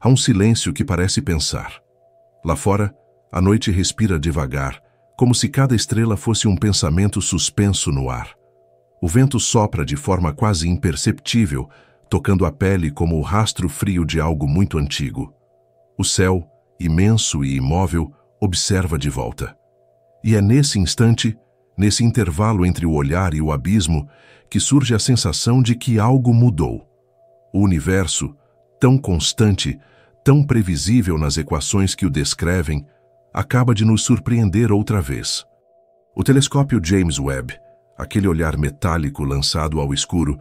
Há um silêncio que parece pensar. Lá fora, a noite respira devagar, como se cada estrela fosse um pensamento suspenso no ar. O vento sopra de forma quase imperceptível, tocando a pele como o rastro frio de algo muito antigo. O céu, imenso e imóvel, observa de volta. E é nesse instante, nesse intervalo entre o olhar e o abismo, que surge a sensação de que algo mudou. O universo, tão constante, tão previsível nas equações que o descrevem, acaba de nos surpreender outra vez. O telescópio James Webb, aquele olhar metálico lançado ao escuro,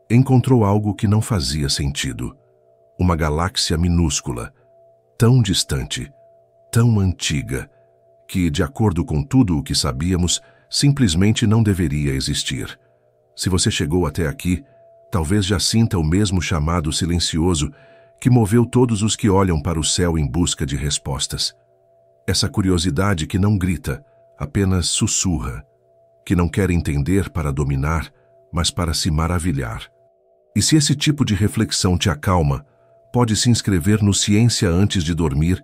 encontrou algo que não fazia sentido. Uma galáxia minúscula, tão distante, tão antiga, que, de acordo com tudo o que sabíamos, simplesmente não deveria existir. Se você chegou até aqui, talvez já sinta o mesmo chamado silencioso que moveu todos os que olham para o céu em busca de respostas. Essa curiosidade que não grita, apenas sussurra, que não quer entender para dominar, mas para se maravilhar. E se esse tipo de reflexão te acalma, pode se inscrever no Ciência Antes de Dormir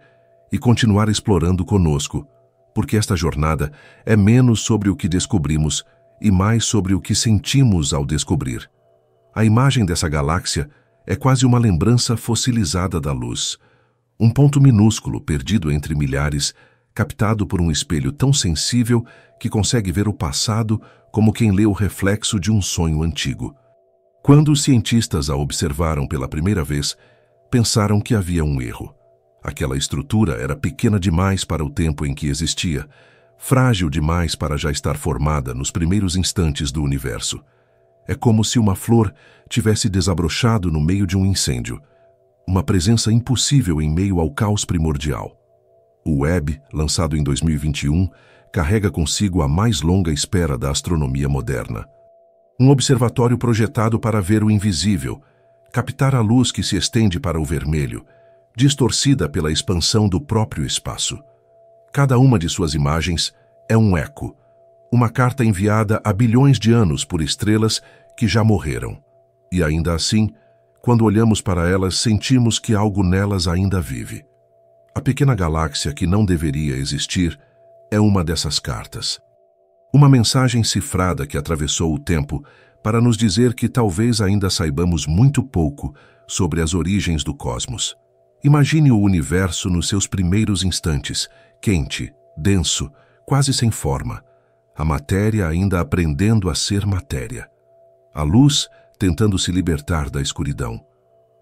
e continuar explorando conosco, porque esta jornada é menos sobre o que descobrimos e mais sobre o que sentimos ao descobrir. A imagem dessa galáxia é quase uma lembrança fossilizada da luz, um ponto minúsculo perdido entre milhares, captado por um espelho tão sensível que consegue ver o passado como quem lê o reflexo de um sonho antigo. Quando os cientistas a observaram pela primeira vez, pensaram que havia um erro. Aquela estrutura era pequena demais para o tempo em que existia, frágil demais para já estar formada nos primeiros instantes do universo. É como se uma flor tivesse desabrochado no meio de um incêndio, uma presença impossível em meio ao caos primordial. O Webb, lançado em 2021, carrega consigo a mais longa espera da astronomia moderna. Um observatório projetado para ver o invisível, captar a luz que se estende para o vermelho, distorcida pela expansão do próprio espaço. Cada uma de suas imagens é um eco, uma carta enviada há bilhões de anos por estrelas que já morreram. E ainda assim, quando olhamos para elas, sentimos que algo nelas ainda vive. A pequena galáxia que não deveria existir é uma dessas cartas. Uma mensagem cifrada que atravessou o tempo para nos dizer que talvez ainda saibamos muito pouco sobre as origens do cosmos. Imagine o universo nos seus primeiros instantes, quente, denso, quase sem forma. A matéria ainda aprendendo a ser matéria. A luz tentando se libertar da escuridão.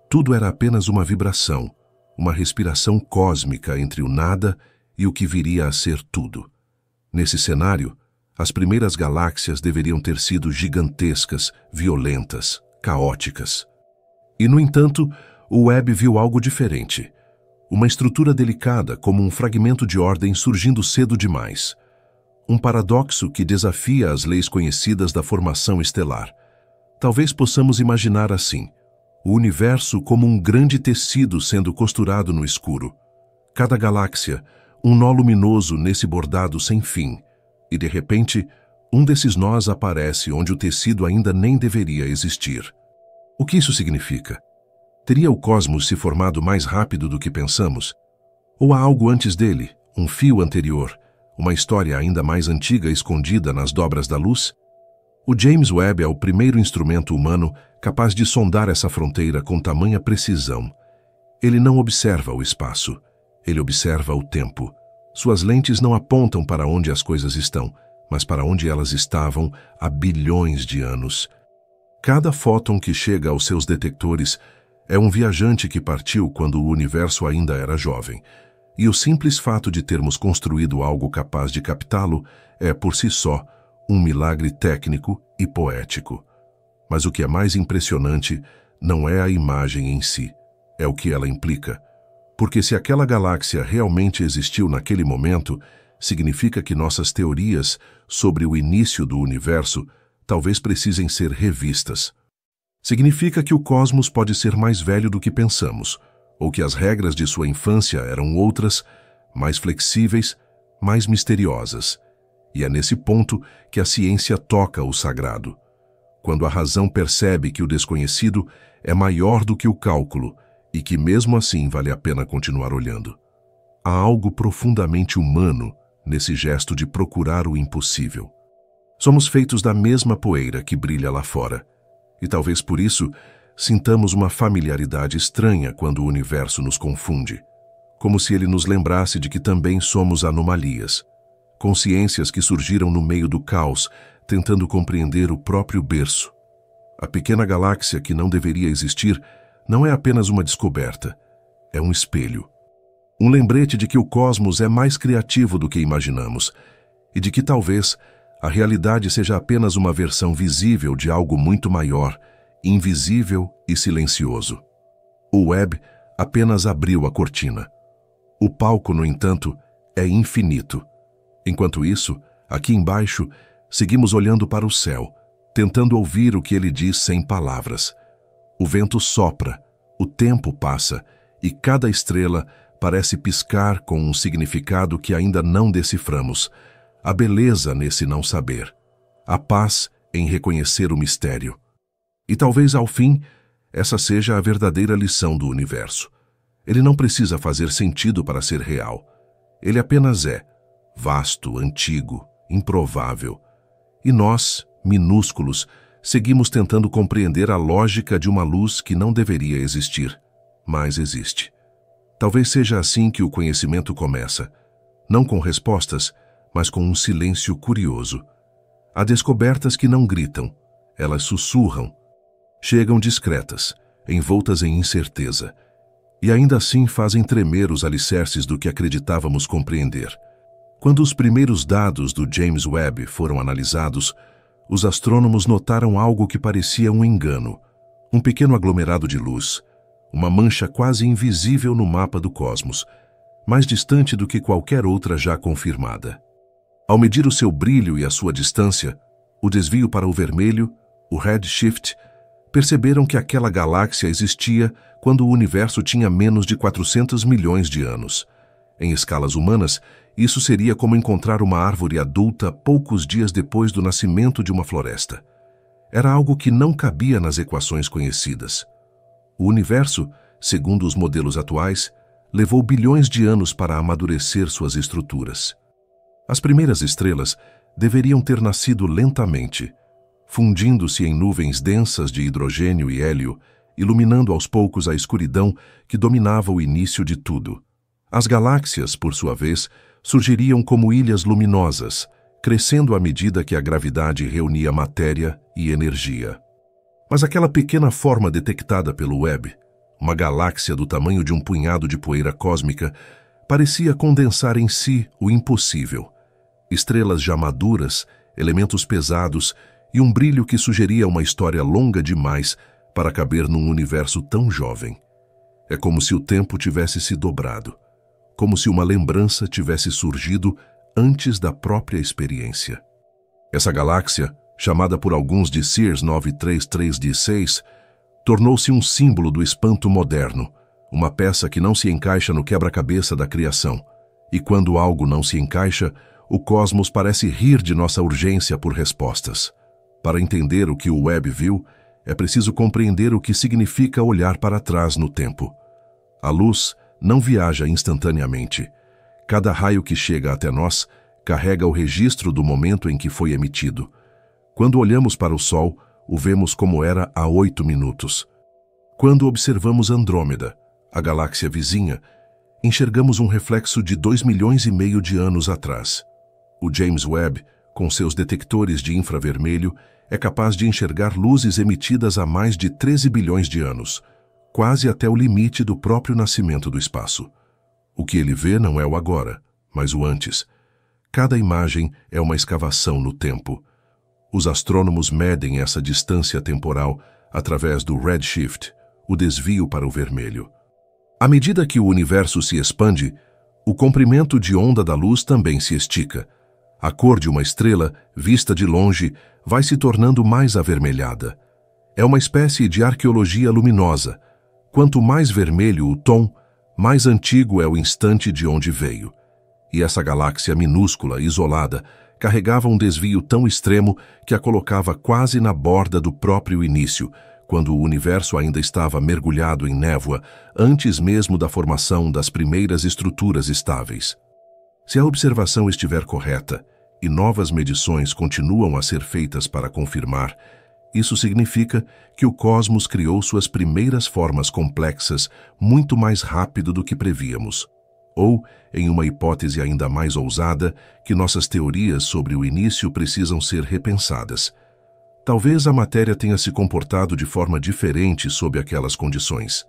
Tudo era apenas uma vibração, uma respiração cósmica entre o nada e o que viria a ser tudo. Nesse cenário, as primeiras galáxias deveriam ter sido gigantescas, violentas, caóticas. E, no entanto, o Webb viu algo diferente. Uma estrutura delicada, como um fragmento de ordem surgindo cedo demais. Um paradoxo que desafia as leis conhecidas da formação estelar. Talvez possamos imaginar assim: o universo como um grande tecido sendo costurado no escuro. Cada galáxia, um nó luminoso nesse bordado sem fim. E, de repente, um desses nós aparece onde o tecido ainda nem deveria existir. O que isso significa? Teria o cosmos se formado mais rápido do que pensamos? Ou há algo antes dele, um fio anterior, uma história ainda mais antiga escondida nas dobras da luz? O James Webb é o primeiro instrumento humano capaz de sondar essa fronteira com tamanha precisão. Ele não observa o espaço, ele observa o tempo. Suas lentes não apontam para onde as coisas estão, mas para onde elas estavam há bilhões de anos. Cada fóton que chega aos seus detectores é um viajante que partiu quando o universo ainda era jovem, e o simples fato de termos construído algo capaz de captá-lo é, por si só, um milagre técnico e poético. Mas o que é mais impressionante não é a imagem em si, é o que ela implica. Porque se aquela galáxia realmente existiu naquele momento, significa que nossas teorias sobre o início do universo talvez precisem ser revistas. Significa que o cosmos pode ser mais velho do que pensamos, ou que as regras de sua infância eram outras, mais flexíveis, mais misteriosas. E é nesse ponto que a ciência toca o sagrado. Quando a razão percebe que o desconhecido é maior do que o cálculo e que mesmo assim vale a pena continuar olhando. Há algo profundamente humano nesse gesto de procurar o impossível. Somos feitos da mesma poeira que brilha lá fora, e talvez por isso sintamos uma familiaridade estranha quando o universo nos confunde, como se ele nos lembrasse de que também somos anomalias, consciências que surgiram no meio do caos, tentando compreender o próprio berço. A pequena galáxia que não deveria existir não é apenas uma descoberta, é um espelho. Um lembrete de que o cosmos é mais criativo do que imaginamos e de que talvez a realidade seja apenas uma versão visível de algo muito maior, invisível e silencioso. O web apenas abriu a cortina. O palco, no entanto, é infinito. Enquanto isso, aqui embaixo, seguimos olhando para o céu, tentando ouvir o que ele diz sem palavras. O vento sopra, o tempo passa e cada estrela parece piscar com um significado que ainda não deciframos. A beleza nesse não saber, a paz em reconhecer o mistério. E talvez, ao fim, essa seja a verdadeira lição do universo. Ele não precisa fazer sentido para ser real. Ele apenas é vasto, antigo, improvável. E nós, minúsculos, seguimos tentando compreender a lógica de uma luz que não deveria existir, mas existe. Talvez seja assim que o conhecimento começa, não com respostas, mas com um silêncio curioso. Há descobertas que não gritam, elas sussurram. Chegam discretas, envoltas em incerteza, e ainda assim fazem tremer os alicerces do que acreditávamos compreender. Quando os primeiros dados do James Webb foram analisados, os astrônomos notaram algo que parecia um engano, um pequeno aglomerado de luz, uma mancha quase invisível no mapa do cosmos, mais distante do que qualquer outra já confirmada. Ao medir o seu brilho e a sua distância, o desvio para o vermelho, o redshift, perceberam que aquela galáxia existia quando o universo tinha menos de 400 milhões de anos. Em escalas humanas, isso seria como encontrar uma árvore adulta poucos dias depois do nascimento de uma floresta. Era algo que não cabia nas equações conhecidas. O universo, segundo os modelos atuais, levou bilhões de anos para amadurecer suas estruturas. As primeiras estrelas deveriam ter nascido lentamente, fundindo-se em nuvens densas de hidrogênio e hélio, iluminando aos poucos a escuridão que dominava o início de tudo. As galáxias, por sua vez, surgiriam como ilhas luminosas, crescendo à medida que a gravidade reunia matéria e energia. Mas aquela pequena forma detectada pelo Webb, uma galáxia do tamanho de um punhado de poeira cósmica, parecia condensar em si o impossível. Estrelas já maduras, elementos pesados e um brilho que sugeria uma história longa demais para caber num universo tão jovem. É como se o tempo tivesse se dobrado, como se uma lembrança tivesse surgido antes da própria experiência. Essa galáxia, chamada por alguns de Sears 933D6, tornou-se um símbolo do espanto moderno, uma peça que não se encaixa no quebra-cabeça da criação. E quando algo não se encaixa, o cosmos parece rir de nossa urgência por respostas. Para entender o que o Webb viu, é preciso compreender o que significa olhar para trás no tempo. A luz não viaja instantaneamente. Cada raio que chega até nós carrega o registro do momento em que foi emitido. Quando olhamos para o Sol, o vemos como era há 8 minutos. Quando observamos Andrômeda, a galáxia vizinha, enxergamos um reflexo de 2,5 milhões de anos atrás. O James Webb, com seus detectores de infravermelho, é capaz de enxergar luzes emitidas há mais de 13 bilhões de anos, quase até o limite do próprio nascimento do espaço. O que ele vê não é o agora, mas o antes. Cada imagem é uma escavação no tempo. Os astrônomos medem essa distância temporal através do redshift, o desvio para o vermelho. À medida que o universo se expande, o comprimento de onda da luz também se estica. A cor de uma estrela, vista de longe, vai se tornando mais avermelhada. É uma espécie de arqueologia luminosa. Quanto mais vermelho o tom, mais antigo é o instante de onde veio. E essa galáxia minúscula, isolada, carregava um desvio tão extremo que a colocava quase na borda do próprio início, quando o universo ainda estava mergulhado em névoa, antes mesmo da formação das primeiras estruturas estáveis. Se a observação estiver correta, e novas medições continuam a ser feitas para confirmar, isso significa que o cosmos criou suas primeiras formas complexas muito mais rápido do que prevíamos. Ou, em uma hipótese ainda mais ousada, que nossas teorias sobre o início precisam ser repensadas. Talvez a matéria tenha se comportado de forma diferente sob aquelas condições.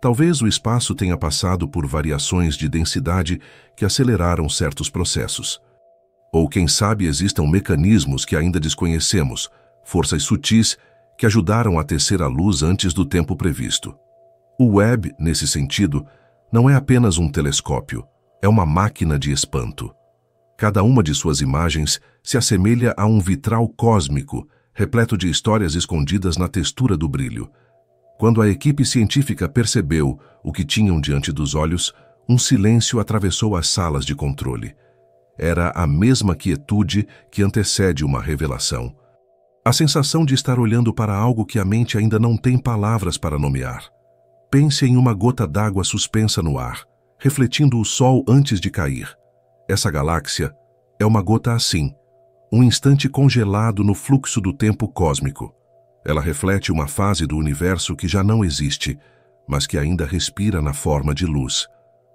Talvez o espaço tenha passado por variações de densidade que aceleraram certos processos. Ou, quem sabe, existam mecanismos que ainda desconhecemos, forças sutis que ajudaram a tecer a luz antes do tempo previsto. O Webb, nesse sentido, não é apenas um telescópio, é uma máquina de espanto. Cada uma de suas imagens se assemelha a um vitral cósmico, repleto de histórias escondidas na textura do brilho. Quando a equipe científica percebeu o que tinham diante dos olhos, um silêncio atravessou as salas de controle. Era a mesma quietude que antecede uma revelação. A sensação de estar olhando para algo que a mente ainda não tem palavras para nomear. Pense em uma gota d'água suspensa no ar, refletindo o sol antes de cair. Essa galáxia é uma gota assim, um instante congelado no fluxo do tempo cósmico. Ela reflete uma fase do universo que já não existe, mas que ainda respira na forma de luz.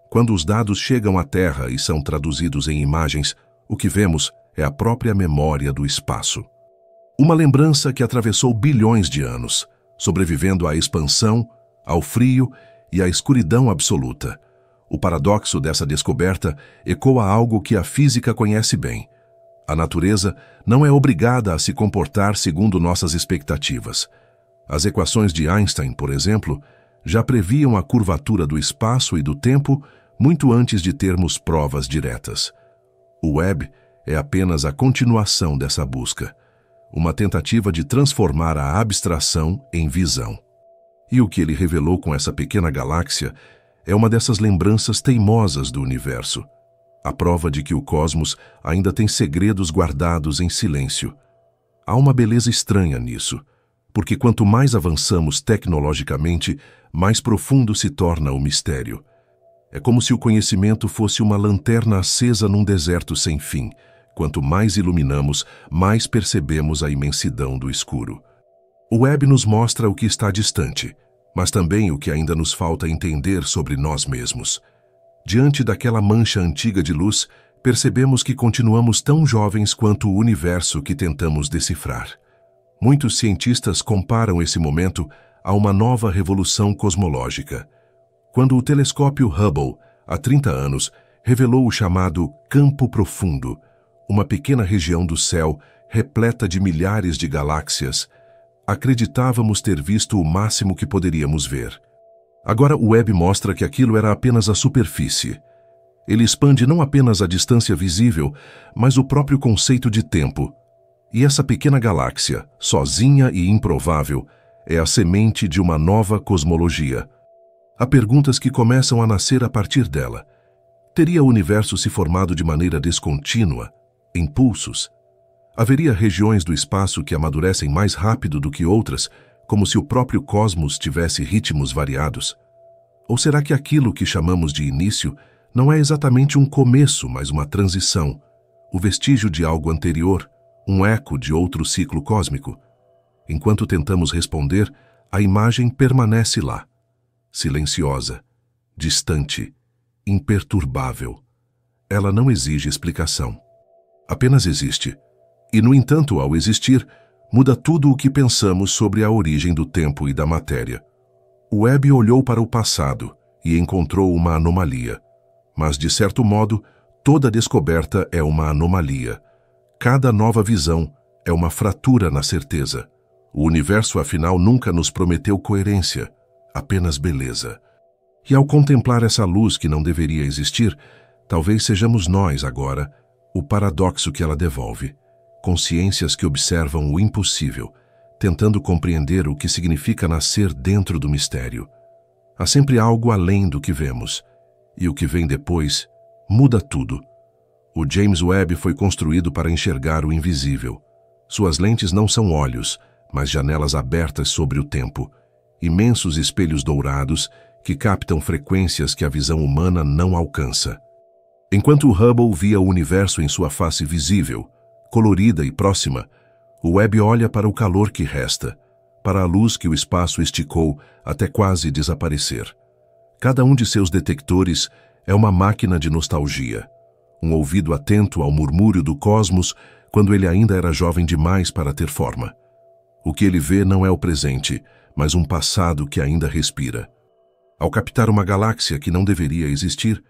Quando os dados chegam à Terra e são traduzidos em imagens, o que vemos é a própria memória do espaço. Uma lembrança que atravessou bilhões de anos, sobrevivendo à expansão, ao frio e à escuridão absoluta. O paradoxo dessa descoberta ecoa algo que a física conhece bem. A natureza não é obrigada a se comportar segundo nossas expectativas. As equações de Einstein, por exemplo, já previam a curvatura do espaço e do tempo muito antes de termos provas diretas. O Webb é apenas a continuação dessa busca, uma tentativa de transformar a abstração em visão. E o que ele revelou com essa pequena galáxia é uma dessas lembranças teimosas do universo, a prova de que o cosmos ainda tem segredos guardados em silêncio. Há uma beleza estranha nisso, porque quanto mais avançamos tecnologicamente, mais profundo se torna o mistério. É como se o conhecimento fosse uma lanterna acesa num deserto sem fim. Quanto mais iluminamos, mais percebemos a imensidão do escuro. O Webb nos mostra o que está distante, mas também o que ainda nos falta entender sobre nós mesmos. Diante daquela mancha antiga de luz, percebemos que continuamos tão jovens quanto o universo que tentamos decifrar. Muitos cientistas comparam esse momento a uma nova revolução cosmológica. Quando o telescópio Hubble, há 30 anos, revelou o chamado Campo Profundo, uma pequena região do céu repleta de milhares de galáxias, acreditávamos ter visto o máximo que poderíamos ver. Agora o Webb mostra que aquilo era apenas a superfície. Ele expande não apenas a distância visível, mas o próprio conceito de tempo. E essa pequena galáxia, sozinha e improvável, é a semente de uma nova cosmologia. Há perguntas que começam a nascer a partir dela. Teria o universo se formado de maneira descontínua, em pulsos? Haveria regiões do espaço que amadurecem mais rápido do que outras, como se o próprio cosmos tivesse ritmos variados? Ou será que aquilo que chamamos de início não é exatamente um começo, mas uma transição, o vestígio de algo anterior, um eco de outro ciclo cósmico? Enquanto tentamos responder, a imagem permanece lá, silenciosa, distante, imperturbável. Ela não exige explicação. Apenas existe. E, no entanto, ao existir, muda tudo o que pensamos sobre a origem do tempo e da matéria. O Webb olhou para o passado e encontrou uma anomalia. Mas, de certo modo, toda descoberta é uma anomalia. Cada nova visão é uma fratura na certeza. O universo, afinal, nunca nos prometeu coerência, apenas beleza. E ao contemplar essa luz que não deveria existir, talvez sejamos nós, agora, o paradoxo que ela devolve. Consciências que observam o impossível, tentando compreender o que significa nascer dentro do mistério. Há sempre algo além do que vemos, e o que vem depois muda tudo. O James Webb foi construído para enxergar o invisível. Suas lentes não são olhos, mas janelas abertas sobre o tempo, imensos espelhos dourados que captam frequências que a visão humana não alcança. Enquanto o Hubble via o universo em sua face visível, colorida e próxima, o Webb olha para o calor que resta, para a luz que o espaço esticou até quase desaparecer. Cada um de seus detectores é uma máquina de nostalgia, um ouvido atento ao murmúrio do cosmos quando ele ainda era jovem demais para ter forma. O que ele vê não é o presente, mas um passado que ainda respira. Ao captar uma galáxia que não deveria existir,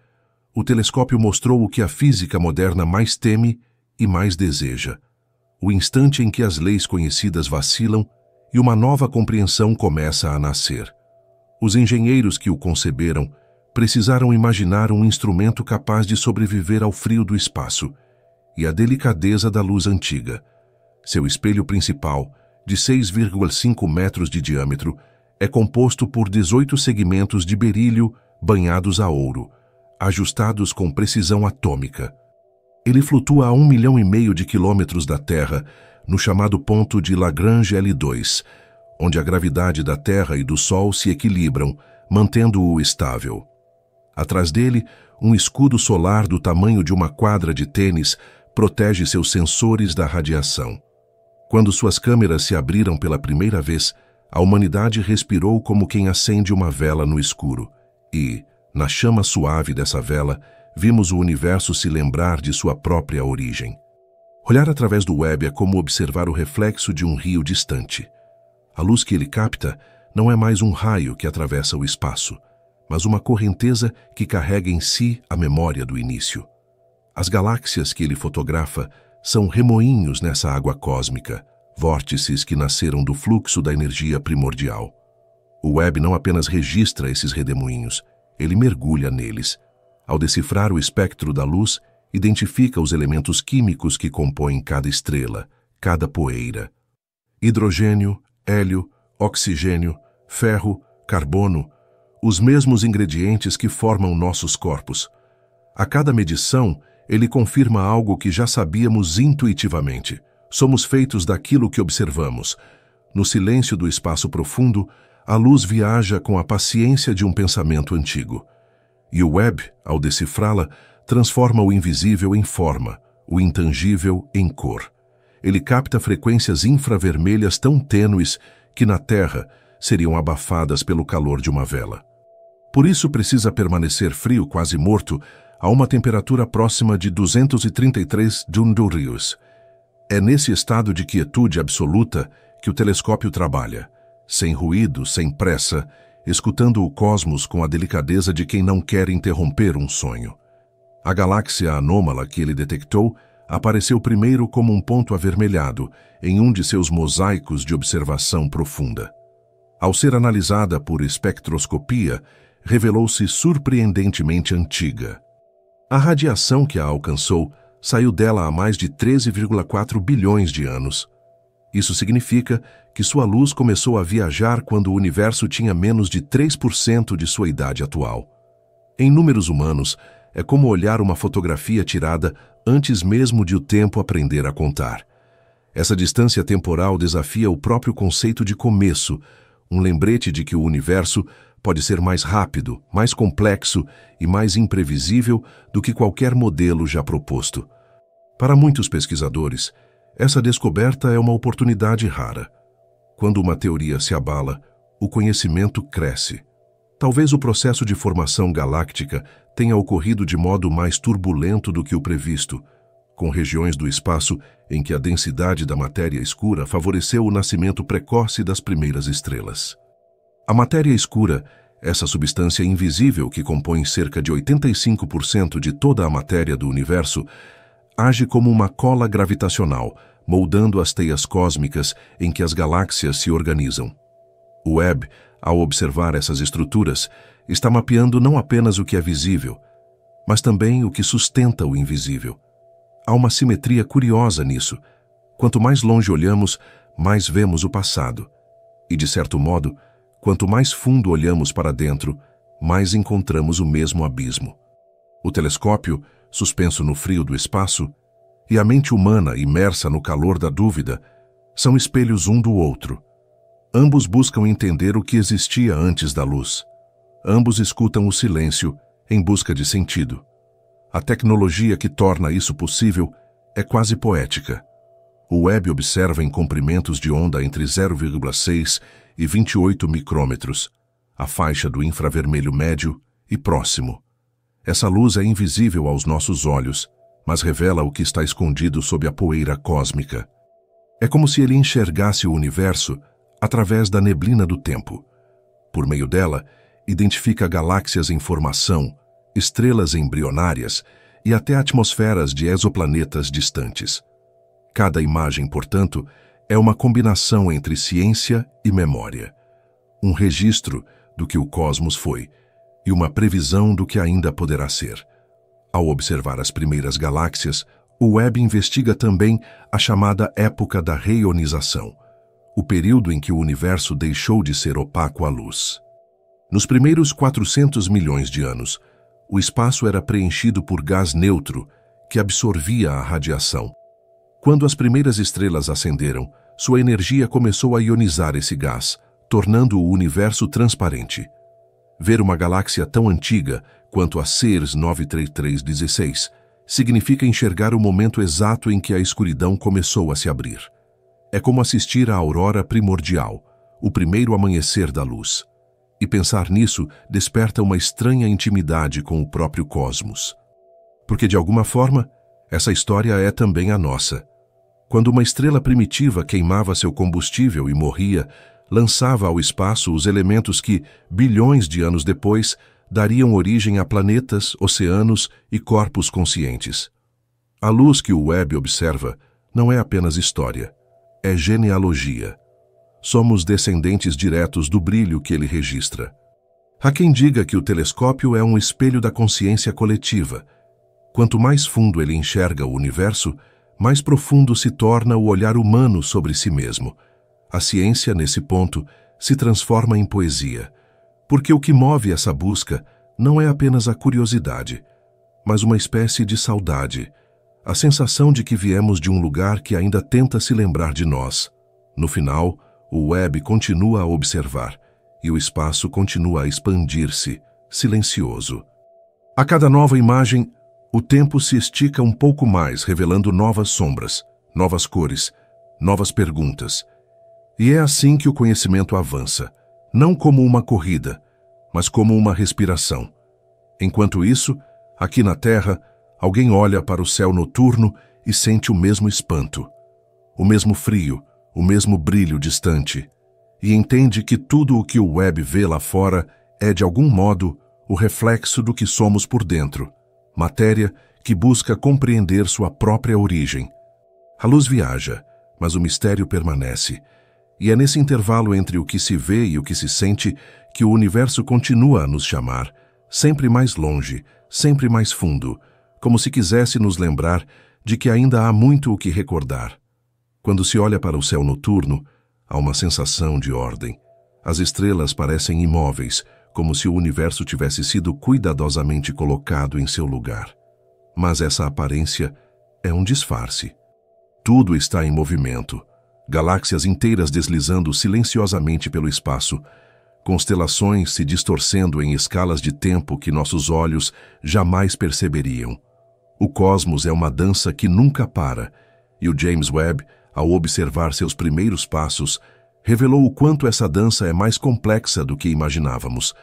o telescópio mostrou o que a física moderna mais teme e mais deseja: o instante em que as leis conhecidas vacilam e uma nova compreensão começa a nascer. Os engenheiros que o conceberam precisaram imaginar um instrumento capaz de sobreviver ao frio do espaço e à delicadeza da luz antiga. Seu espelho principal, de 6,5 metros de diâmetro, é composto por 18 segmentos de berílio banhados a ouro, ajustados com precisão atômica. Ele flutua a 1,5 milhão de quilômetros da Terra, no chamado ponto de Lagrange L2, onde a gravidade da Terra e do Sol se equilibram, mantendo-o estável. Atrás dele, um escudo solar do tamanho de uma quadra de tênis protege seus sensores da radiação. Quando suas câmeras se abriram pela primeira vez, a humanidade respirou como quem acende uma vela no escuro e, na chama suave dessa vela, vimos o universo se lembrar de sua própria origem. Olhar através do Webb é como observar o reflexo de um rio distante. A luz que ele capta não é mais um raio que atravessa o espaço, mas uma correnteza que carrega em si a memória do início. As galáxias que ele fotografa são remoinhos nessa água cósmica, vórtices que nasceram do fluxo da energia primordial. O Webb não apenas registra esses redemoinhos, ele mergulha neles. Ao decifrar o espectro da luz, identifica os elementos químicos que compõem cada estrela, cada poeira. Hidrogênio, hélio, oxigênio, ferro, carbono, os mesmos ingredientes que formam nossos corpos. A cada medição, ele confirma algo que já sabíamos intuitivamente. Somos feitos daquilo que observamos. No silêncio do espaço profundo, a luz viaja com a paciência de um pensamento antigo. E o Webb, ao decifrá-la, transforma o invisível em forma, o intangível em cor. Ele capta frequências infravermelhas tão tênues que na Terra seriam abafadas pelo calor de uma vela. Por isso precisa permanecer frio, quase morto, a uma temperatura próxima de 233 Jundurius. É nesse estado de quietude absoluta que o telescópio trabalha, sem ruído, sem pressa, escutando o cosmos com a delicadeza de quem não quer interromper um sonho. A galáxia anômala que ele detectou apareceu primeiro como um ponto avermelhado em um de seus mosaicos de observação profunda. Ao ser analisada por espectroscopia, revelou-se surpreendentemente antiga. A radiação que a alcançou saiu dela há mais de 13,4 bilhões de anos. Isso significa que sua luz começou a viajar quando o universo tinha menos de 3% de sua idade atual. Em números humanos, é como olhar uma fotografia tirada antes mesmo de o tempo aprender a contar. Essa distância temporal desafia o próprio conceito de começo, um lembrete de que o universo pode ser mais rápido, mais complexo e mais imprevisível do que qualquer modelo já proposto. Para muitos pesquisadores, essa descoberta é uma oportunidade rara. Quando uma teoria se abala, o conhecimento cresce. Talvez o processo de formação galáctica tenha ocorrido de modo mais turbulento do que o previsto, com regiões do espaço em que a densidade da matéria escura favoreceu o nascimento precoce das primeiras estrelas. A matéria escura, essa substância invisível que compõe cerca de 85% de toda a matéria do universo, age como uma cola gravitacional, moldando as teias cósmicas em que as galáxias se organizam. O Webb, ao observar essas estruturas, está mapeando não apenas o que é visível, mas também o que sustenta o invisível. Há uma simetria curiosa nisso. Quanto mais longe olhamos, mais vemos o passado. E, de certo modo, quanto mais fundo olhamos para dentro, mais encontramos o mesmo abismo. O telescópio, suspenso no frio do espaço, e a mente humana imersa no calor da dúvida, São espelhos um do outro. Ambos buscam entender o que existia antes da luz. Ambos escutam o silêncio em busca de sentido. A tecnologia que torna isso possível é quase poética. O Webb observa em comprimentos de onda entre 0,6 e 28 micrômetros, a faixa do infravermelho médio e próximo. Essa luz é invisível aos nossos olhos, mas revela o que está escondido sob a poeira cósmica. É como se ele enxergasse o universo através da neblina do tempo. Por meio dela, identifica galáxias em formação, estrelas embrionárias e até atmosferas de exoplanetas distantes. Cada imagem, portanto, é uma combinação entre ciência e memória. Um registro do que o cosmos foi e uma previsão do que ainda poderá ser. Ao observar as primeiras galáxias, o Webb investiga também a chamada época da reionização, o período em que o universo deixou de ser opaco à luz. Nos primeiros 400 milhões de anos, o espaço era preenchido por gás neutro que absorvia a radiação. Quando as primeiras estrelas acenderam, sua energia começou a ionizar esse gás, tornando o universo transparente. Ver uma galáxia tão antiga quanto a CEERS 93316 significa enxergar o momento exato em que a escuridão começou a se abrir. É como assistir à aurora primordial, o primeiro amanhecer da luz. E pensar nisso desperta uma estranha intimidade com o próprio cosmos. Porque, de alguma forma, essa história é também a nossa. Quando uma estrela primitiva queimava seu combustível e morria, lançava ao espaço os elementos que, bilhões de anos depois, dariam origem a planetas, oceanos e corpos conscientes. A luz que o Webb observa não é apenas história, é genealogia. Somos descendentes diretos do brilho que ele registra. Há quem diga que o telescópio é um espelho da consciência coletiva. Quanto mais fundo ele enxerga o universo, mais profundo se torna o olhar humano sobre si mesmo. A ciência, nesse ponto, se transforma em poesia, porque o que move essa busca não é apenas a curiosidade, mas uma espécie de saudade, a sensação de que viemos de um lugar que ainda tenta se lembrar de nós. No final, o Webb continua a observar, e o espaço continua a expandir-se, silencioso. A cada nova imagem, o tempo se estica um pouco mais, revelando novas sombras, novas cores, novas perguntas. E é assim que o conhecimento avança, não como uma corrida, mas como uma respiração. Enquanto isso, aqui na Terra, alguém olha para o céu noturno e sente o mesmo espanto, o mesmo frio, o mesmo brilho distante, e entende que tudo o que o Webb vê lá fora é, de algum modo, o reflexo do que somos por dentro, matéria que busca compreender sua própria origem. A luz viaja, mas o mistério permanece, e é nesse intervalo entre o que se vê e o que se sente que o universo continua a nos chamar, sempre mais longe, sempre mais fundo, como se quisesse nos lembrar de que ainda há muito o que recordar. Quando se olha para o céu noturno, há uma sensação de ordem. As estrelas parecem imóveis, como se o universo tivesse sido cuidadosamente colocado em seu lugar. Mas essa aparência é um disfarce. Tudo está em movimento. Galáxias inteiras deslizando silenciosamente pelo espaço, constelações se distorcendo em escalas de tempo que nossos olhos jamais perceberiam. O cosmos é uma dança que nunca para, e o James Webb, ao observar seus primeiros passos, revelou o quanto essa dança é mais complexa do que imaginávamos.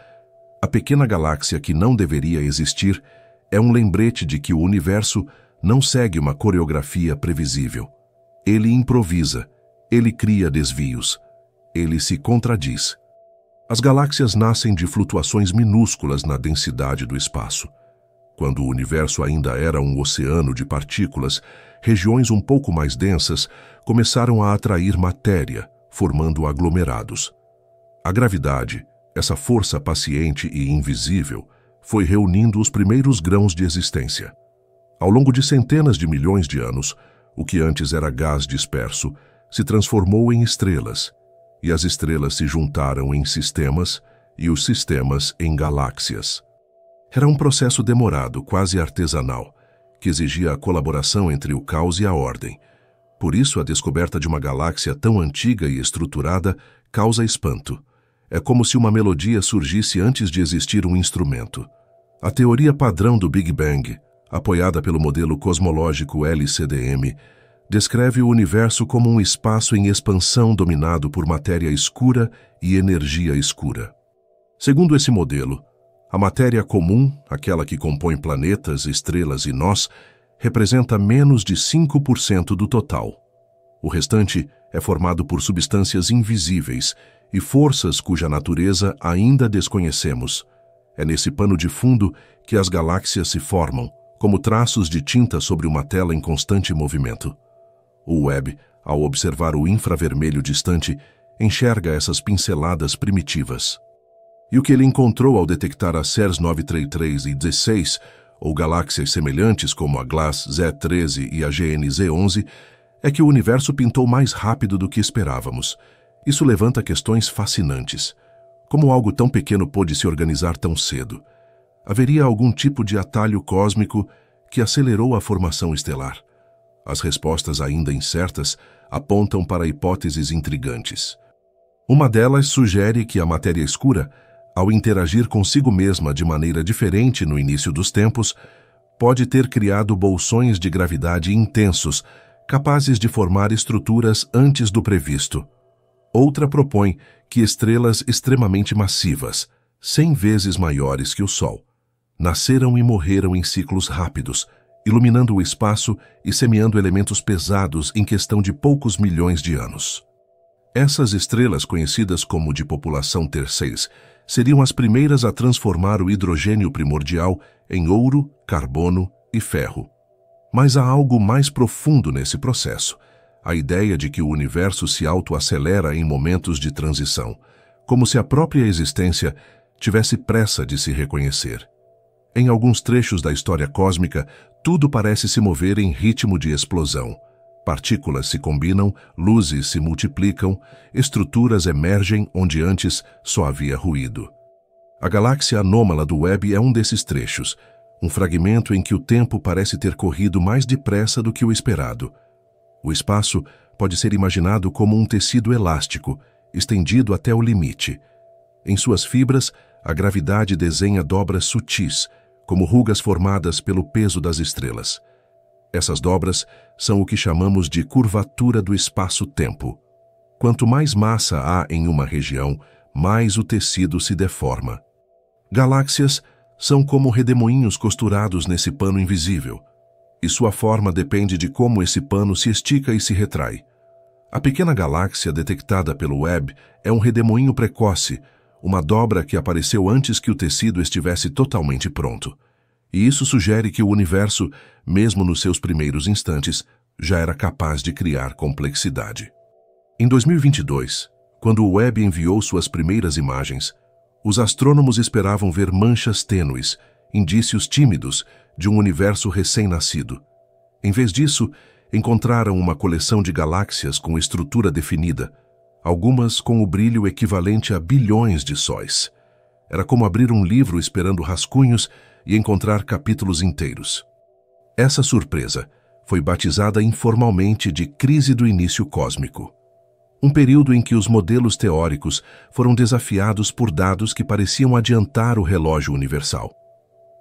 A pequena galáxia que não deveria existir é um lembrete de que o universo não segue uma coreografia previsível. Ele improvisa, ele cria desvios, ele se contradiz. As galáxias nascem de flutuações minúsculas na densidade do espaço. Quando o universo ainda era um oceano de partículas, regiões um pouco mais densas começaram a atrair matéria, formando aglomerados. A gravidade, essa força paciente e invisível, foi reunindo os primeiros grãos de existência. Ao longo de centenas de milhões de anos, o que antes era gás disperso se transformou em estrelas, e as estrelas se juntaram em sistemas e os sistemas em galáxias. Era um processo demorado, quase artesanal, que exigia a colaboração entre o caos e a ordem. Por isso, a descoberta de uma galáxia tão antiga e estruturada causa espanto. É como se uma melodia surgisse antes de existir um instrumento. A teoria padrão do Big Bang, apoiada pelo modelo cosmológico LCDM, descreve o universo como um espaço em expansão dominado por matéria escura e energia escura. Segundo esse modelo, a matéria comum, aquela que compõe planetas, estrelas e nós, representa menos de 5% do total. O restante é formado por substâncias invisíveis e forças cuja natureza ainda desconhecemos. É nesse pano de fundo que as galáxias se formam, como traços de tinta sobre uma tela em constante movimento. O Webb, ao observar o infravermelho distante, enxerga essas pinceladas primitivas. E o que ele encontrou ao detectar as CERS 933 e 16, ou galáxias semelhantes como a GLASS Z13 e a GNZ 11, é que o universo pintou mais rápido do que esperávamos. Isso levanta questões fascinantes. Como algo tão pequeno pôde se organizar tão cedo? Haveria algum tipo de atalho cósmico que acelerou a formação estelar? As respostas ainda incertas apontam para hipóteses intrigantes. Uma delas sugere que a matéria escura, ao interagir consigo mesma de maneira diferente no início dos tempos, pode ter criado bolsões de gravidade intensos, capazes de formar estruturas antes do previsto. Outra propõe que estrelas extremamente massivas, 100 vezes maiores que o Sol, nasceram e morreram em ciclos rápidos, iluminando o espaço e semeando elementos pesados em questão de poucos milhões de anos. Essas estrelas, conhecidas como de população T6, seriam as primeiras a transformar o hidrogênio primordial em ouro, carbono e ferro. Mas há algo mais profundo nesse processo, a ideia de que o universo se autoacelera em momentos de transição, como se a própria existência tivesse pressa de se reconhecer. Em alguns trechos da história cósmica, tudo parece se mover em ritmo de explosão. Partículas se combinam, luzes se multiplicam, estruturas emergem onde antes só havia ruído. A galáxia anômala do Webb é um desses trechos, um fragmento em que o tempo parece ter corrido mais depressa do que o esperado. O espaço pode ser imaginado como um tecido elástico, estendido até o limite. Em suas fibras, a gravidade desenha dobras sutis, como rugas formadas pelo peso das estrelas. Essas dobras são o que chamamos de curvatura do espaço-tempo. Quanto mais massa há em uma região, mais o tecido se deforma. Galáxias são como redemoinhos costurados nesse pano invisível, e sua forma depende de como esse pano se estica e se retrai. A pequena galáxia detectada pelo Webb é um redemoinho precoce, uma dobra que apareceu antes que o tecido estivesse totalmente pronto. E isso sugere que o universo, mesmo nos seus primeiros instantes, já era capaz de criar complexidade. Em 2022, quando o Webb enviou suas primeiras imagens, os astrônomos esperavam ver manchas tênues, indícios tímidos de um universo recém-nascido. Em vez disso, encontraram uma coleção de galáxias com estrutura definida, algumas com o brilho equivalente a bilhões de sóis. Era como abrir um livro esperando rascunhos e encontrar capítulos inteiros. Essa surpresa foi batizada informalmente de crise do início cósmico. Um período em que os modelos teóricos foram desafiados por dados que pareciam adiantar o relógio universal.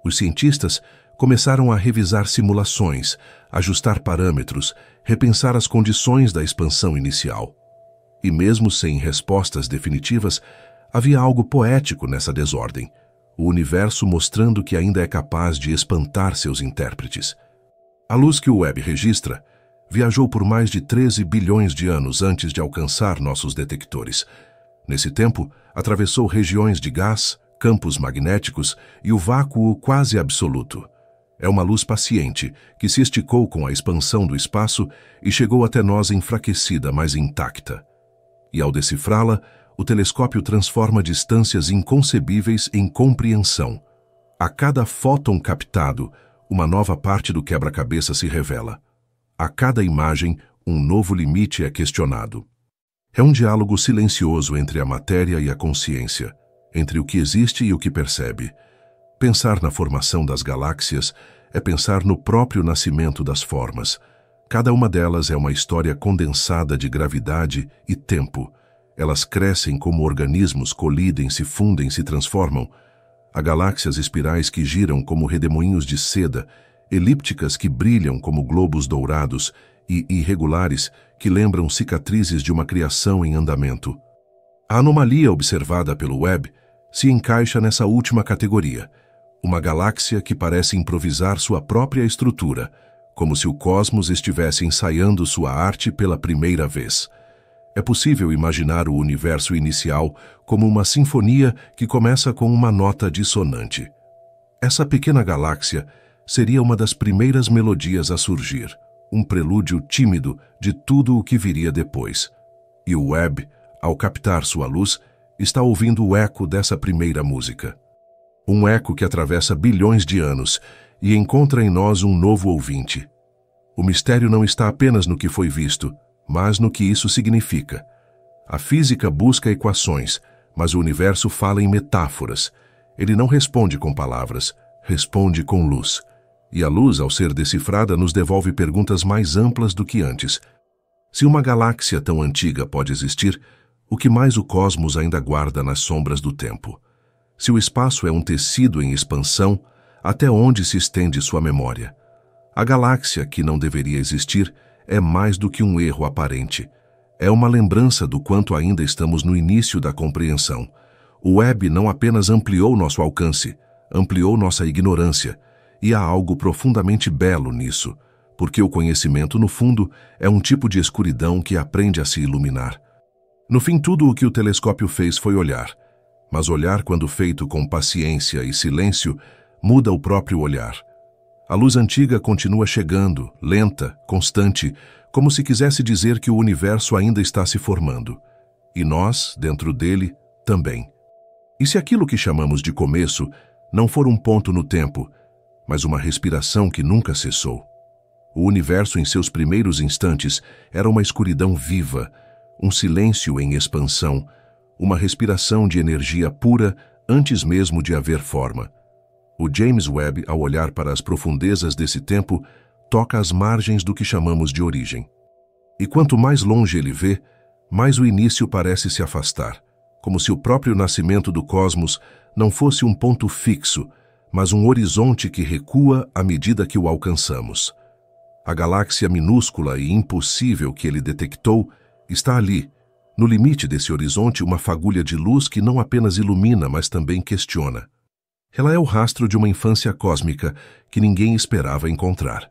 Os cientistas começaram a revisar simulações, ajustar parâmetros, repensar as condições da expansão inicial. E mesmo sem respostas definitivas, havia algo poético nessa desordem, o universo mostrando que ainda é capaz de espantar seus intérpretes. A luz que o Webb registra viajou por mais de 13 bilhões de anos antes de alcançar nossos detectores. Nesse tempo, atravessou regiões de gás, campos magnéticos e o vácuo quase absoluto. É uma luz paciente que se esticou com a expansão do espaço e chegou até nós enfraquecida, mas intacta. E ao decifrá-la, o telescópio transforma distâncias inconcebíveis em compreensão. A cada fóton captado, uma nova parte do quebra-cabeça se revela. A cada imagem, um novo limite é questionado. É um diálogo silencioso entre a matéria e a consciência, entre o que existe e o que percebe. Pensar na formação das galáxias é pensar no próprio nascimento das formas. Cada uma delas é uma história condensada de gravidade e tempo. Elas crescem como organismos, colidem, se fundem, se transformam. Há galáxias espirais que giram como redemoinhos de seda, elípticas que brilham como globos dourados e irregulares que lembram cicatrizes de uma criação em andamento. A anomalia observada pelo Webb se encaixa nessa última categoria, uma galáxia que parece improvisar sua própria estrutura, como se o cosmos estivesse ensaiando sua arte pela primeira vez. É possível imaginar o universo inicial como uma sinfonia que começa com uma nota dissonante. Essa pequena galáxia seria uma das primeiras melodias a surgir, um prelúdio tímido de tudo o que viria depois. E o Webb, ao captar sua luz, está ouvindo o eco dessa primeira música. Um eco que atravessa bilhões de anos e encontra em nós um novo ouvinte. O mistério não está apenas no que foi visto, mas no que isso significa. A física busca equações, mas o universo fala em metáforas. Ele não responde com palavras, responde com luz. E a luz, ao ser decifrada, nos devolve perguntas mais amplas do que antes. Se uma galáxia tão antiga pode existir, o que mais o cosmos ainda guarda nas sombras do tempo? Se o espaço é um tecido em expansão, até onde se estende sua memória? A galáxia, que não deveria existir, é mais do que um erro aparente. É uma lembrança do quanto ainda estamos no início da compreensão. O Webb não apenas ampliou nosso alcance, ampliou nossa ignorância, e há algo profundamente belo nisso, porque o conhecimento, no fundo, é um tipo de escuridão que aprende a se iluminar. No fim, tudo o que o telescópio fez foi olhar, mas olhar, quando feito com paciência e silêncio, muda o próprio olhar. A luz antiga continua chegando, lenta, constante, como se quisesse dizer que o universo ainda está se formando. E nós, dentro dele, também. E se aquilo que chamamos de começo não for um ponto no tempo, mas uma respiração que nunca cessou? O universo, em seus primeiros instantes, era uma escuridão viva, um silêncio em expansão, uma respiração de energia pura antes mesmo de haver forma. O James Webb, ao olhar para as profundezas desse tempo, toca as margens do que chamamos de origem. E quanto mais longe ele vê, mais o início parece se afastar, como se o próprio nascimento do cosmos não fosse um ponto fixo, mas um horizonte que recua à medida que o alcançamos. A galáxia minúscula e impossível que ele detectou está ali, no limite desse horizonte, uma fagulha de luz que não apenas ilumina, mas também questiona. Ela é o rastro de uma infância cósmica que ninguém esperava encontrar.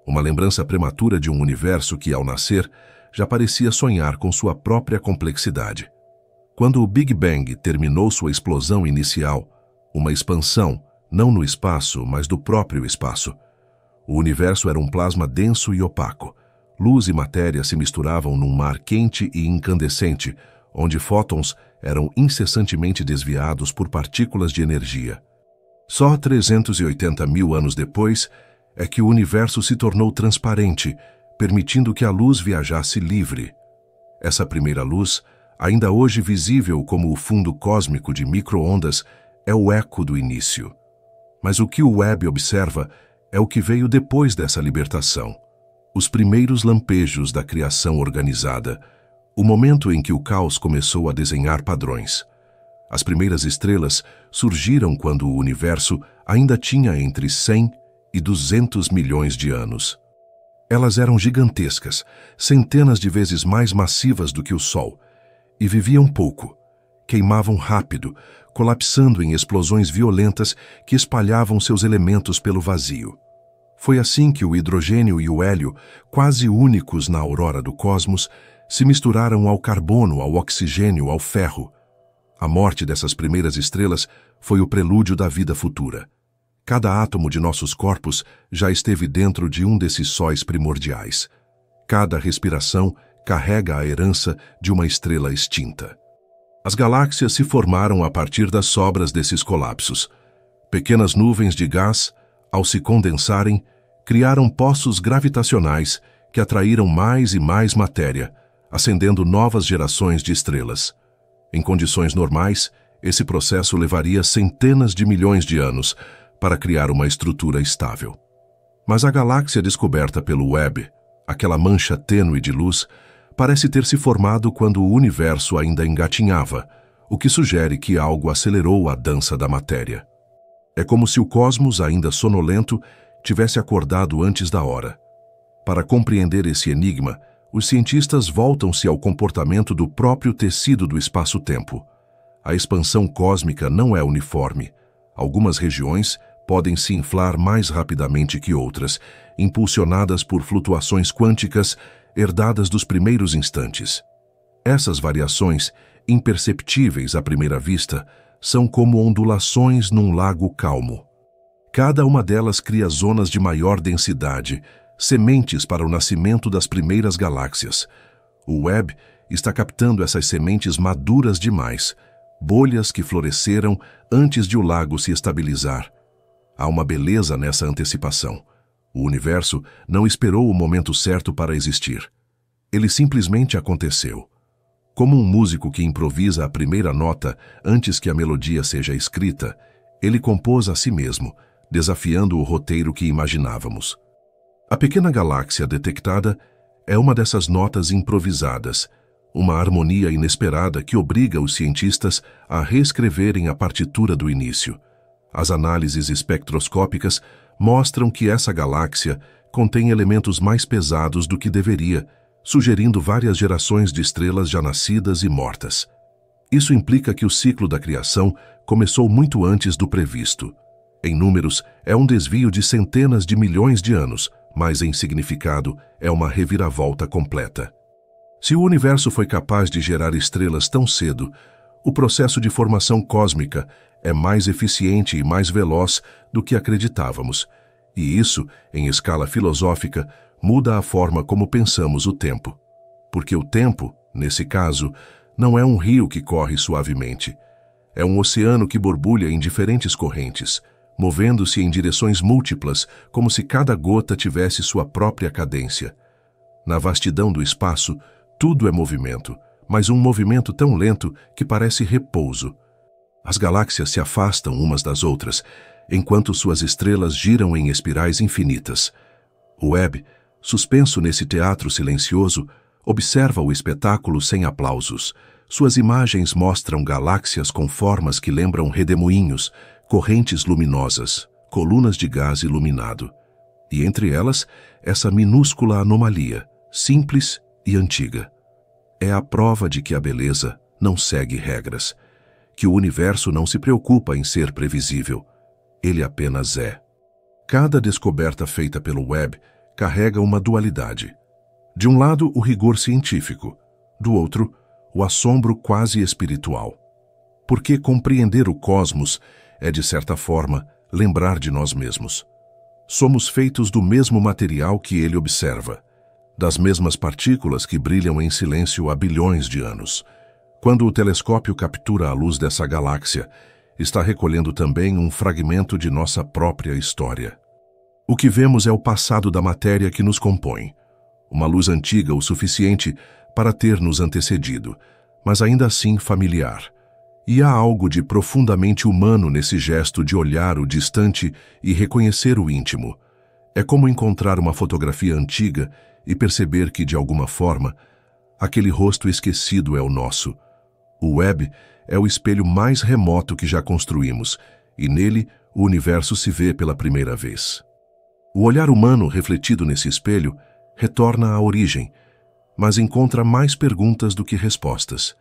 Uma lembrança prematura de um universo que, ao nascer, já parecia sonhar com sua própria complexidade. Quando o Big Bang terminou sua explosão inicial, uma expansão, não no espaço, mas do próprio espaço, o universo era um plasma denso e opaco. Luz e matéria se misturavam num mar quente e incandescente, onde fótons eram incessantemente desviados por partículas de energia. Só 380 mil anos depois é que o universo se tornou transparente, permitindo que a luz viajasse livre. Essa primeira luz, ainda hoje visível como o fundo cósmico de micro-ondas, é o eco do início. Mas o que o Webb observa é o que veio depois dessa libertação. Os primeiros lampejos da criação organizada, o momento em que o caos começou a desenhar padrões. As primeiras estrelas surgiram quando o universo ainda tinha entre 100 e 200 milhões de anos. Elas eram gigantescas, centenas de vezes mais massivas do que o Sol, e viviam pouco, queimavam rápido, colapsando em explosões violentas que espalhavam seus elementos pelo vazio. Foi assim que o hidrogênio e o hélio, quase únicos na aurora do cosmos, se misturaram ao carbono, ao oxigênio, ao ferro. A morte dessas primeiras estrelas foi o prelúdio da vida futura. Cada átomo de nossos corpos já esteve dentro de um desses sóis primordiais. Cada respiração carrega a herança de uma estrela extinta. As galáxias se formaram a partir das sobras desses colapsos. Pequenas nuvens de gás, ao se condensarem, criaram poços gravitacionais que atraíram mais e mais matéria, acendendo novas gerações de estrelas. Em condições normais, esse processo levaria centenas de milhões de anos para criar uma estrutura estável. Mas a galáxia descoberta pelo Webb, Aquela mancha tênue de luz parece ter se formado quando o universo ainda engatinhava, o que sugere que algo acelerou a dança da matéria. É como se o cosmos, ainda sonolento, tivesse acordado antes da hora. Para compreender esse enigma, os cientistas voltam-se ao comportamento do próprio tecido do espaço-tempo. A expansão cósmica não é uniforme. Algumas regiões podem se inflar mais rapidamente que outras, impulsionadas por flutuações quânticas herdadas dos primeiros instantes. Essas variações, imperceptíveis à primeira vista, são como ondulações num lago calmo. Cada uma delas cria zonas de maior densidade, sementes para o nascimento das primeiras galáxias. O Webb está captando essas sementes maduras demais, bolhas que floresceram antes de o lago se estabilizar. Há uma beleza nessa antecipação. O universo não esperou o momento certo para existir. Ele simplesmente aconteceu. Como um músico que improvisa a primeira nota antes que a melodia seja escrita, ele compôs a si mesmo, desafiando o roteiro que imaginávamos. A pequena galáxia detectada é uma dessas notas improvisadas, uma harmonia inesperada que obriga os cientistas a reescreverem a partitura do início. As análises espectroscópicas mostram que essa galáxia contém elementos mais pesados do que deveria, sugerindo várias gerações de estrelas já nascidas e mortas. Isso implica que o ciclo da criação começou muito antes do previsto. Em números, é um desvio de centenas de milhões de anos, mas em significado, é uma reviravolta completa. Se o universo foi capaz de gerar estrelas tão cedo, o processo de formação cósmica é mais eficiente e mais veloz do que acreditávamos. E isso, em escala filosófica, muda a forma como pensamos o tempo. Porque o tempo, nesse caso, não é um rio que corre suavemente. É um oceano que borbulha em diferentes correntes, movendo-se em direções múltiplas, como se cada gota tivesse sua própria cadência. Na vastidão do espaço, tudo é movimento, mas um movimento tão lento que parece repouso. As galáxias se afastam umas das outras, enquanto suas estrelas giram em espirais infinitas. O Webb, suspenso nesse teatro silencioso, observa o espetáculo sem aplausos. Suas imagens mostram galáxias com formas que lembram redemoinhos, correntes luminosas, colunas de gás iluminado. E entre elas, essa minúscula anomalia, simples e antiga. É a prova de que a beleza não segue regras, que o universo não se preocupa em ser previsível. Ele apenas é. Cada descoberta feita pelo Webb carrega uma dualidade. De um lado, o rigor científico, do outro, o assombro quase espiritual. Porque compreender o cosmos é, de certa forma, lembrar de nós mesmos. Somos feitos do mesmo material que ele observa, das mesmas partículas que brilham em silêncio há bilhões de anos. Quando o telescópio captura a luz dessa galáxia, está recolhendo também um fragmento de nossa própria história. O que vemos é o passado da matéria que nos compõe, uma luz antiga o suficiente para ter nos antecedido, mas ainda assim familiar. E há algo de profundamente humano nesse gesto de olhar o distante e reconhecer o íntimo. É como encontrar uma fotografia antiga e perceber que, de alguma forma, aquele rosto esquecido é o nosso. O Webb é o espelho mais remoto que já construímos, e nele o universo se vê pela primeira vez. O olhar humano refletido nesse espelho retorna à origem, mas encontra mais perguntas do que respostas.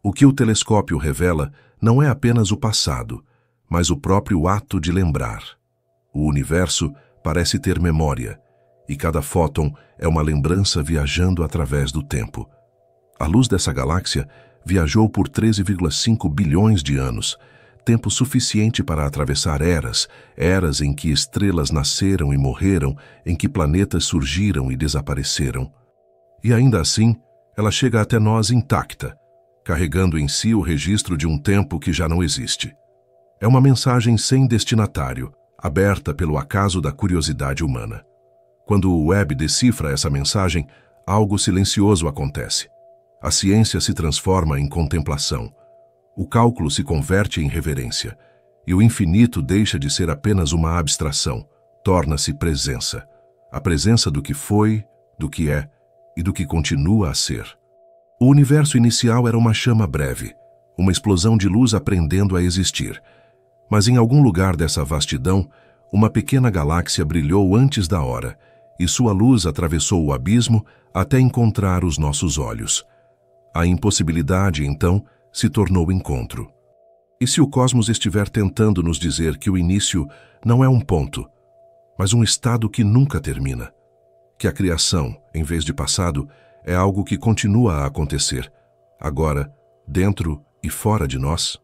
O que o telescópio revela não é apenas o passado, mas o próprio ato de lembrar. O universo parece ter memória, e cada fóton é uma lembrança viajando através do tempo. A luz dessa galáxia viajou por 13,5 bilhões de anos, tempo suficiente para atravessar eras em que estrelas nasceram e morreram, em que planetas surgiram e desapareceram. E ainda assim, ela chega até nós intacta, carregando em si o registro de um tempo que já não existe. É uma mensagem sem destinatário, aberta pelo acaso da curiosidade humana. Quando o Webb decifra essa mensagem, algo silencioso acontece. A ciência se transforma em contemplação. O cálculo se converte em reverência, e o infinito deixa de ser apenas uma abstração, torna-se presença. A presença do que foi, do que é e do que continua a ser. O universo inicial era uma chama breve, uma explosão de luz aprendendo a existir. Mas em algum lugar dessa vastidão, uma pequena galáxia brilhou antes da hora, e sua luz atravessou o abismo até encontrar os nossos olhos. A impossibilidade, então, se tornou encontro. E se o cosmos estiver tentando nos dizer que o início não é um ponto, mas um estado que nunca termina? Que a criação, em vez de passado, é algo que continua a acontecer, agora, dentro e fora de nós?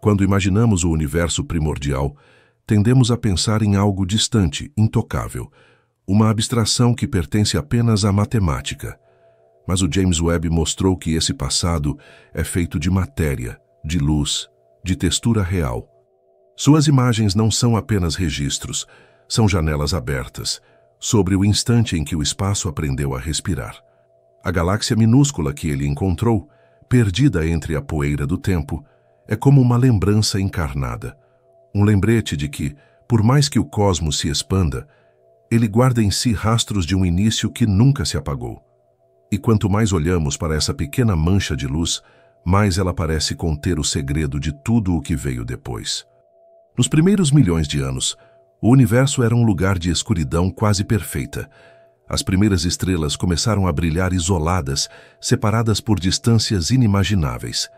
Quando imaginamos o universo primordial, tendemos a pensar em algo distante, intocável, uma abstração que pertence apenas à matemática. Mas o James Webb mostrou que esse passado é feito de matéria, de luz, de textura real. Suas imagens não são apenas registros, são janelas abertas, sobre o instante em que o espaço aprendeu a respirar. A galáxia minúscula que ele encontrou, perdida entre a poeira do tempo, é como uma lembrança encarnada, um lembrete de que, por mais que o cosmos se expanda, ele guarda em si rastros de um início que nunca se apagou. E quanto mais olhamos para essa pequena mancha de luz, mais ela parece conter o segredo de tudo o que veio depois. Nos primeiros milhões de anos, o universo era um lugar de escuridão quase perfeita. As primeiras estrelas começaram a brilhar isoladas, separadas por distâncias inimagináveis.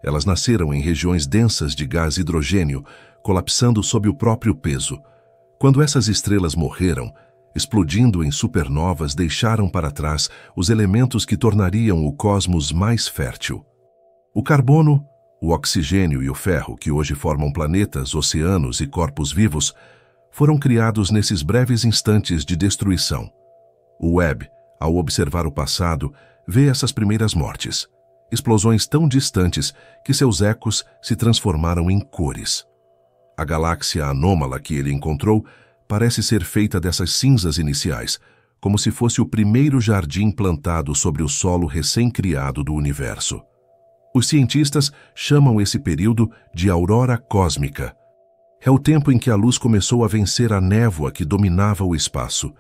Elas nasceram em regiões densas de gás hidrogênio, colapsando sob o próprio peso. Quando essas estrelas morreram, explodindo em supernovas, deixaram para trás os elementos que tornariam o cosmos mais fértil. O carbono, o oxigênio e o ferro, que hoje formam planetas, oceanos e corpos vivos, foram criados nesses breves instantes de destruição. O Webb, ao observar o passado, vê essas primeiras mortes, explosões tão distantes que seus ecos se transformaram em cores. A galáxia anômala que ele encontrou parece ser feita dessas cinzas iniciais, como se fosse o primeiro jardim plantado sobre o solo recém-criado do universo. Os cientistas chamam esse período de aurora cósmica. É o tempo em que a luz começou a vencer a névoa que dominava o espaço.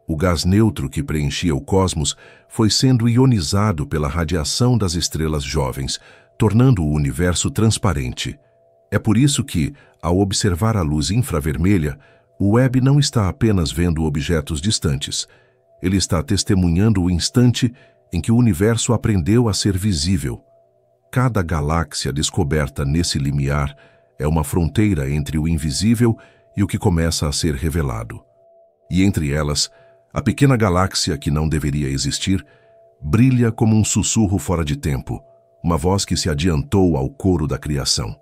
O gás neutro que preenchia o cosmos foi sendo ionizado pela radiação das estrelas jovens, tornando o universo transparente. É por isso que, ao observar a luz infravermelha, o Webb não está apenas vendo objetos distantes. Ele está testemunhando o instante em que o universo aprendeu a ser visível. Cada galáxia descoberta nesse limiar é uma fronteira entre o invisível e o que começa a ser revelado. E entre elas, a pequena galáxia que não deveria existir brilha como um sussurro fora de tempo, uma voz que se adiantou ao coro da criação.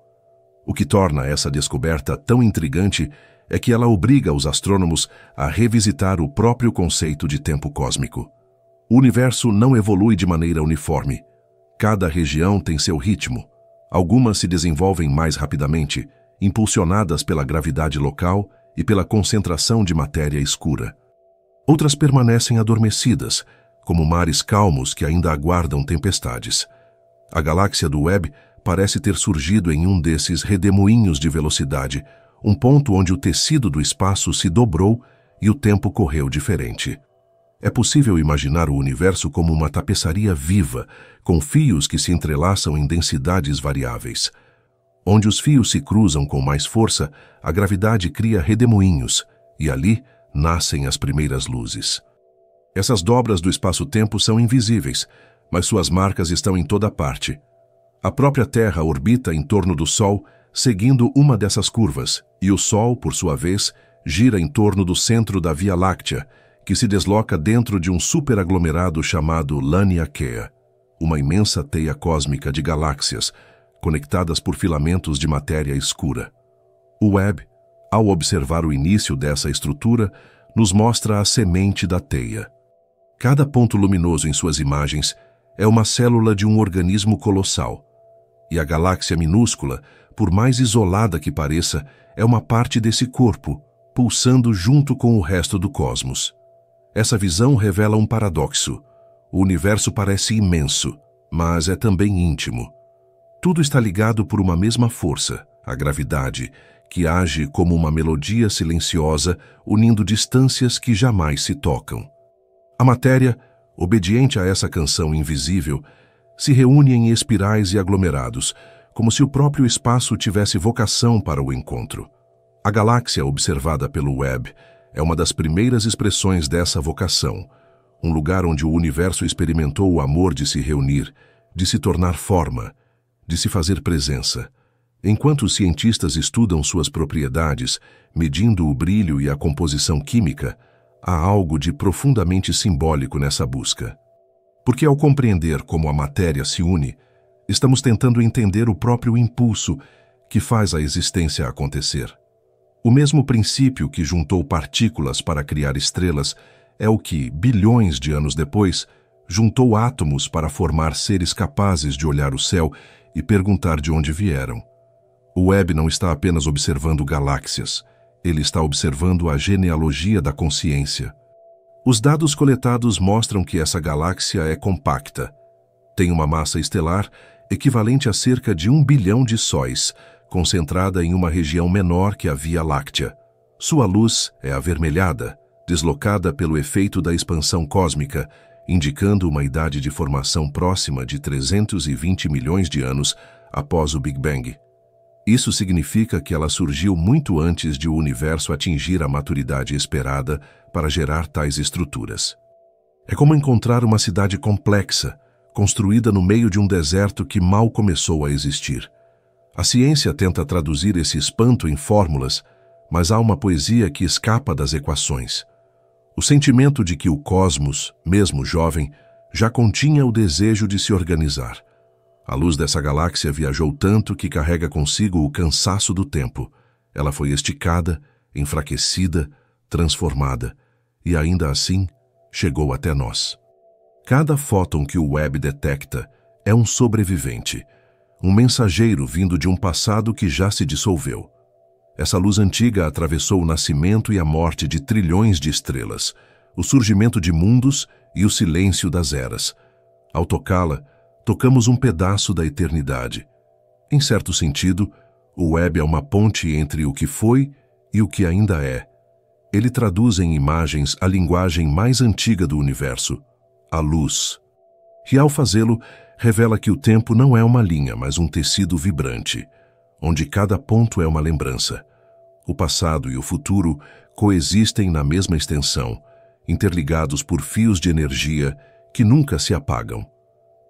O que torna essa descoberta tão intrigante é que ela obriga os astrônomos a revisitar o próprio conceito de tempo cósmico. O universo não evolui de maneira uniforme. Cada região tem seu ritmo. Algumas se desenvolvem mais rapidamente, impulsionadas pela gravidade local e pela concentração de matéria escura. Outras permanecem adormecidas, como mares calmos que ainda aguardam tempestades. A galáxia do Webb parece ter surgido em um desses redemoinhos de velocidade, um ponto onde o tecido do espaço se dobrou e o tempo correu diferente. É possível imaginar o universo como uma tapeçaria viva, com fios que se entrelaçam em densidades variáveis. Onde os fios se cruzam com mais força, a gravidade cria redemoinhos, e ali nascem as primeiras luzes. Essas dobras do espaço-tempo são invisíveis, mas suas marcas estão em toda parte. A própria Terra orbita em torno do Sol, seguindo uma dessas curvas, e o Sol, por sua vez, gira em torno do centro da Via Láctea, que se desloca dentro de um superaglomerado chamado Laniakea, uma imensa teia cósmica de galáxias, conectadas por filamentos de matéria escura. O Webb, ao observar o início dessa estrutura, nos mostra a semente da teia. Cada ponto luminoso em suas imagens é uma célula de um organismo colossal, e a galáxia minúscula, por mais isolada que pareça, é uma parte desse corpo, pulsando junto com o resto do cosmos. Essa visão revela um paradoxo. O universo parece imenso, mas é também íntimo. Tudo está ligado por uma mesma força, a gravidade, que age como uma melodia silenciosa, unindo distâncias que jamais se tocam. A matéria, obediente a essa canção invisível, se reúne em espirais e aglomerados, como se o próprio espaço tivesse vocação para o encontro. A galáxia observada pelo Webb é uma das primeiras expressões dessa vocação, um lugar onde o universo experimentou o amor de se reunir, de se tornar forma, de se fazer presença. Enquanto os cientistas estudam suas propriedades, medindo o brilho e a composição química, há algo de profundamente simbólico nessa busca. Porque ao compreender como a matéria se une, estamos tentando entender o próprio impulso que faz a existência acontecer. O mesmo princípio que juntou partículas para criar estrelas é o que, bilhões de anos depois, juntou átomos para formar seres capazes de olhar o céu e perguntar de onde vieram. O Webb não está apenas observando galáxias, ele está observando a genealogia da consciência. Os dados coletados mostram que essa galáxia é compacta. Tem uma massa estelar equivalente a cerca de 1 bilhão de sóis, concentrada em uma região menor que a Via Láctea. Sua luz é avermelhada, deslocada pelo efeito da expansão cósmica, indicando uma idade de formação próxima de 320 milhões de anos após o Big Bang. Isso significa que ela surgiu muito antes de o universo atingir a maturidade esperada para gerar tais estruturas. É como encontrar uma cidade complexa, construída no meio de um deserto que mal começou a existir. A ciência tenta traduzir esse espanto em fórmulas, mas há uma poesia que escapa das equações. O sentimento de que o cosmos, mesmo jovem, já continha o desejo de se organizar. A luz dessa galáxia viajou tanto que carrega consigo o cansaço do tempo. Ela foi esticada, enfraquecida, transformada, e ainda assim chegou até nós. Cada fóton que o Webb detecta é um sobrevivente, um mensageiro vindo de um passado que já se dissolveu. Essa luz antiga atravessou o nascimento e a morte de trilhões de estrelas, o surgimento de mundos e o silêncio das eras. Ao tocá-la, tocamos um pedaço da eternidade. Em certo sentido, o Webb é uma ponte entre o que foi e o que ainda é. Ele traduz em imagens a linguagem mais antiga do universo, a luz. E ao fazê-lo, revela que o tempo não é uma linha, mas um tecido vibrante, onde cada ponto é uma lembrança. O passado e o futuro coexistem na mesma extensão, interligados por fios de energia que nunca se apagam.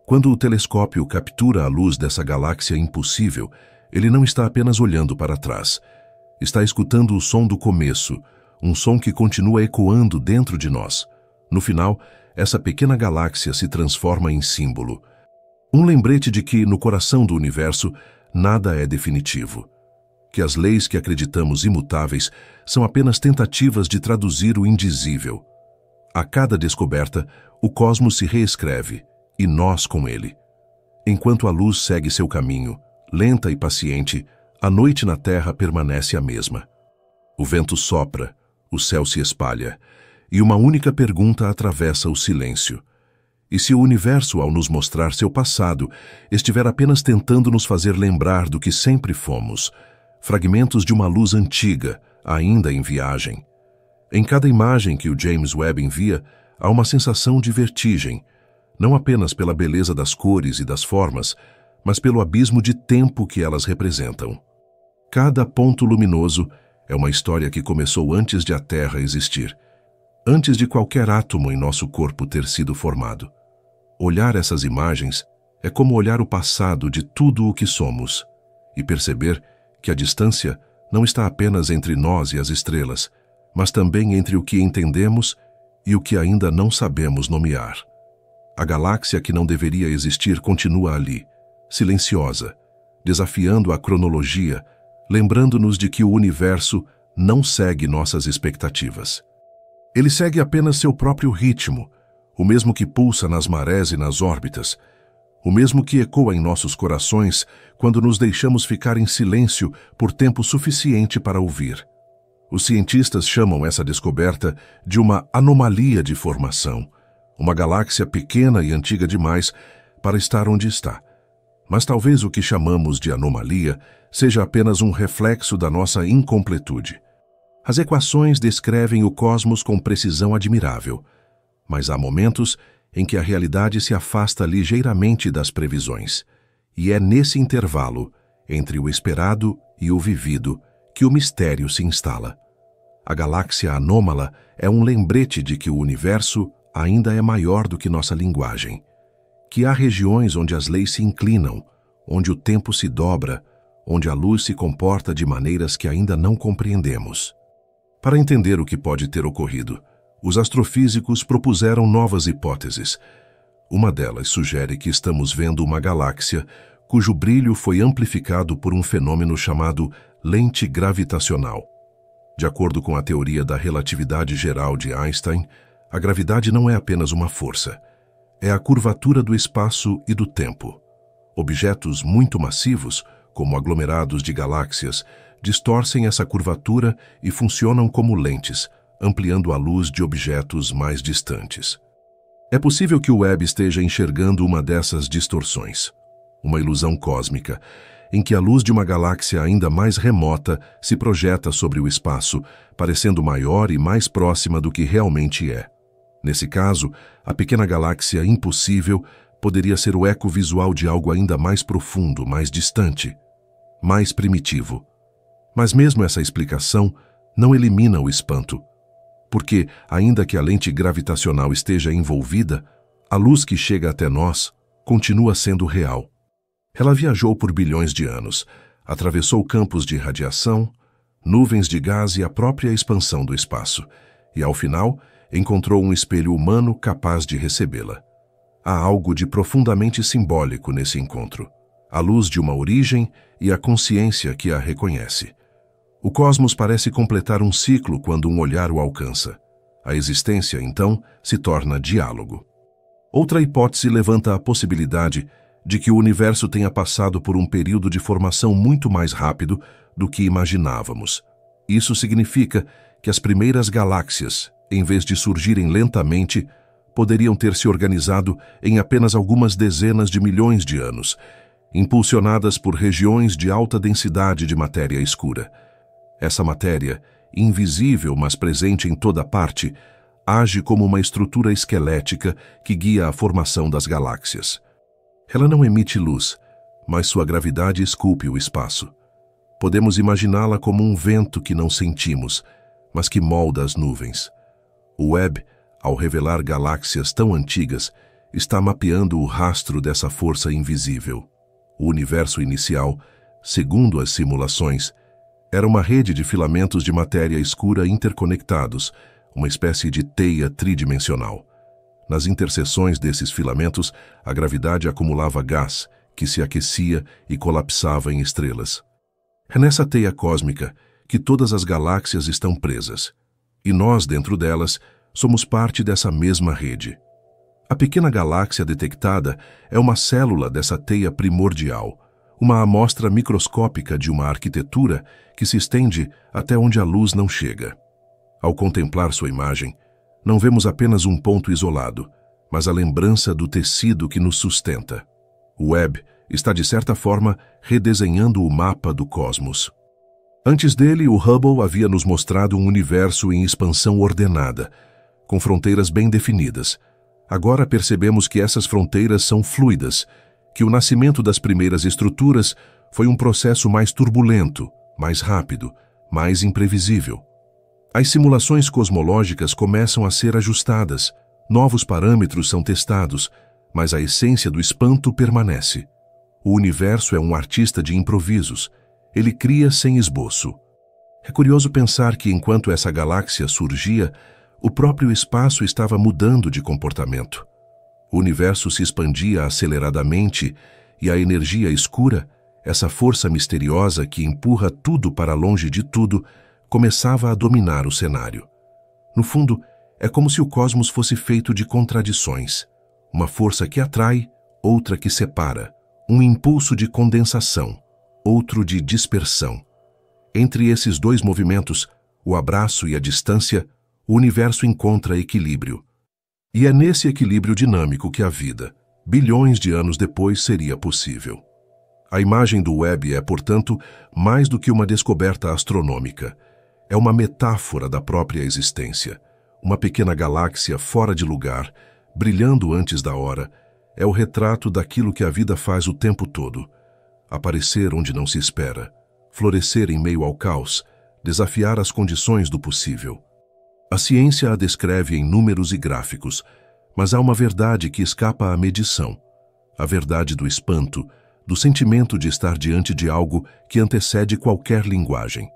Quando o telescópio captura a luz dessa galáxia impossível, ele não está apenas olhando para trás. Está escutando o som do começo, um som que continua ecoando dentro de nós. No final, essa pequena galáxia se transforma em símbolo. Um lembrete de que, no coração do universo, nada é definitivo. Que as leis que acreditamos imutáveis são apenas tentativas de traduzir o indizível. A cada descoberta, o cosmos se reescreve, e nós com ele. Enquanto a luz segue seu caminho, lenta e paciente, a noite na Terra permanece a mesma. O vento sopra, o céu se espalha, e uma única pergunta atravessa o silêncio. E se o universo, ao nos mostrar seu passado, estiver apenas tentando nos fazer lembrar do que sempre fomos, fragmentos de uma luz antiga, ainda em viagem? Em cada imagem que o James Webb envia, há uma sensação de vertigem, não apenas pela beleza das cores e das formas, mas pelo abismo de tempo que elas representam. Cada ponto luminoso é uma história que começou antes de a Terra existir, antes de qualquer átomo em nosso corpo ter sido formado. Olhar essas imagens é como olhar o passado de tudo o que somos e perceber que a distância não está apenas entre nós e as estrelas, mas também entre o que entendemos e o que ainda não sabemos nomear. A galáxia que não deveria existir continua ali, silenciosa, desafiando a cronologia, lembrando-nos de que o universo não segue nossas expectativas. Ele segue apenas seu próprio ritmo, o mesmo que pulsa nas marés e nas órbitas, o mesmo que ecoa em nossos corações quando nos deixamos ficar em silêncio por tempo suficiente para ouvir. Os cientistas chamam essa descoberta de uma anomalia de formação, uma galáxia pequena e antiga demais para estar onde está. Mas talvez o que chamamos de anomalia seja apenas um reflexo da nossa incompletude. As equações descrevem o cosmos com precisão admirável, mas há momentos em que a realidade se afasta ligeiramente das previsões, e é nesse intervalo, entre o esperado e o vivido, que o mistério se instala. A galáxia anômala é um lembrete de que o universo ainda é maior do que nossa linguagem, que há regiões onde as leis se inclinam, onde o tempo se dobra, onde a luz se comporta de maneiras que ainda não compreendemos. Para entender o que pode ter ocorrido, os astrofísicos propuseram novas hipóteses. Uma delas sugere que estamos vendo uma galáxia cujo brilho foi amplificado por um fenômeno chamado lente gravitacional. De acordo com a teoria da relatividade geral de Einstein, a gravidade não é apenas uma força. É a curvatura do espaço e do tempo. Objetos muito massivos, como aglomerados de galáxias, distorcem essa curvatura e funcionam como lentes, ampliando a luz de objetos mais distantes. É possível que o Webb esteja enxergando uma dessas distorções, uma ilusão cósmica, em que a luz de uma galáxia ainda mais remota se projeta sobre o espaço, parecendo maior e mais próxima do que realmente é. Nesse caso, a pequena galáxia impossível poderia ser o eco visual de algo ainda mais profundo, mais distante, mais primitivo. Mas mesmo essa explicação não elimina o espanto, porque, ainda que a lente gravitacional esteja envolvida, a luz que chega até nós continua sendo real. Ela viajou por bilhões de anos, atravessou campos de radiação, nuvens de gás e a própria expansão do espaço, e, ao final, encontrou um espelho humano capaz de recebê-la. Há algo de profundamente simbólico nesse encontro, a luz de uma origem e a consciência que a reconhece. O cosmos parece completar um ciclo quando um olhar o alcança. A existência, então, se torna diálogo. Outra hipótese levanta a possibilidade de que o universo tenha passado por um período de formação muito mais rápido do que imaginávamos. Isso significa que as primeiras galáxias, em vez de surgirem lentamente, poderiam ter se organizado em apenas algumas dezenas de milhões de anos, impulsionadas por regiões de alta densidade de matéria escura. Essa matéria, invisível mas presente em toda parte, age como uma estrutura esquelética que guia a formação das galáxias. Ela não emite luz, mas sua gravidade esculpe o espaço. Podemos imaginá-la como um vento que não sentimos, mas que molda as nuvens. O Webb, ao revelar galáxias tão antigas, está mapeando o rastro dessa força invisível. O universo inicial, segundo as simulações, era uma rede de filamentos de matéria escura interconectados, uma espécie de teia tridimensional. Nas interseções desses filamentos, a gravidade acumulava gás, que se aquecia e colapsava em estrelas. É nessa teia cósmica que todas as galáxias estão presas, e nós, dentro delas, somos parte dessa mesma rede. A pequena galáxia detectada é uma célula dessa teia primordial, uma amostra microscópica de uma arquitetura que se estende até onde a luz não chega. Ao contemplar sua imagem, não vemos apenas um ponto isolado, mas a lembrança do tecido que nos sustenta. O Webb está, de certa forma, redesenhando o mapa do cosmos. Antes dele, o Hubble havia nos mostrado um universo em expansão ordenada, com fronteiras bem definidas. Agora percebemos que essas fronteiras são fluidas, que o nascimento das primeiras estruturas foi um processo mais turbulento, mais rápido, mais imprevisível. As simulações cosmológicas começam a ser ajustadas, novos parâmetros são testados, mas a essência do espanto permanece. O universo é um artista de improvisos, ele cria sem esboço. É curioso pensar que enquanto essa galáxia surgia, o próprio espaço estava mudando de comportamento. O universo se expandia aceleradamente e a energia escura, essa força misteriosa que empurra tudo para longe de tudo, começava a dominar o cenário. No fundo, é como se o cosmos fosse feito de contradições. Uma força que atrai, outra que separa. Um impulso de condensação, outro de dispersão. Entre esses dois movimentos, o abraço e a distância, o universo encontra equilíbrio. E é nesse equilíbrio dinâmico que a vida, bilhões de anos depois, seria possível. A imagem do Webb é, portanto, mais do que uma descoberta astronômica. É uma metáfora da própria existência, uma pequena galáxia fora de lugar, brilhando antes da hora, é o retrato daquilo que a vida faz o tempo todo. Aparecer onde não se espera, florescer em meio ao caos, desafiar as condições do possível. A ciência a descreve em números e gráficos, mas há uma verdade que escapa à medição. A verdade do espanto, do sentimento de estar diante de algo que antecede qualquer linguagem.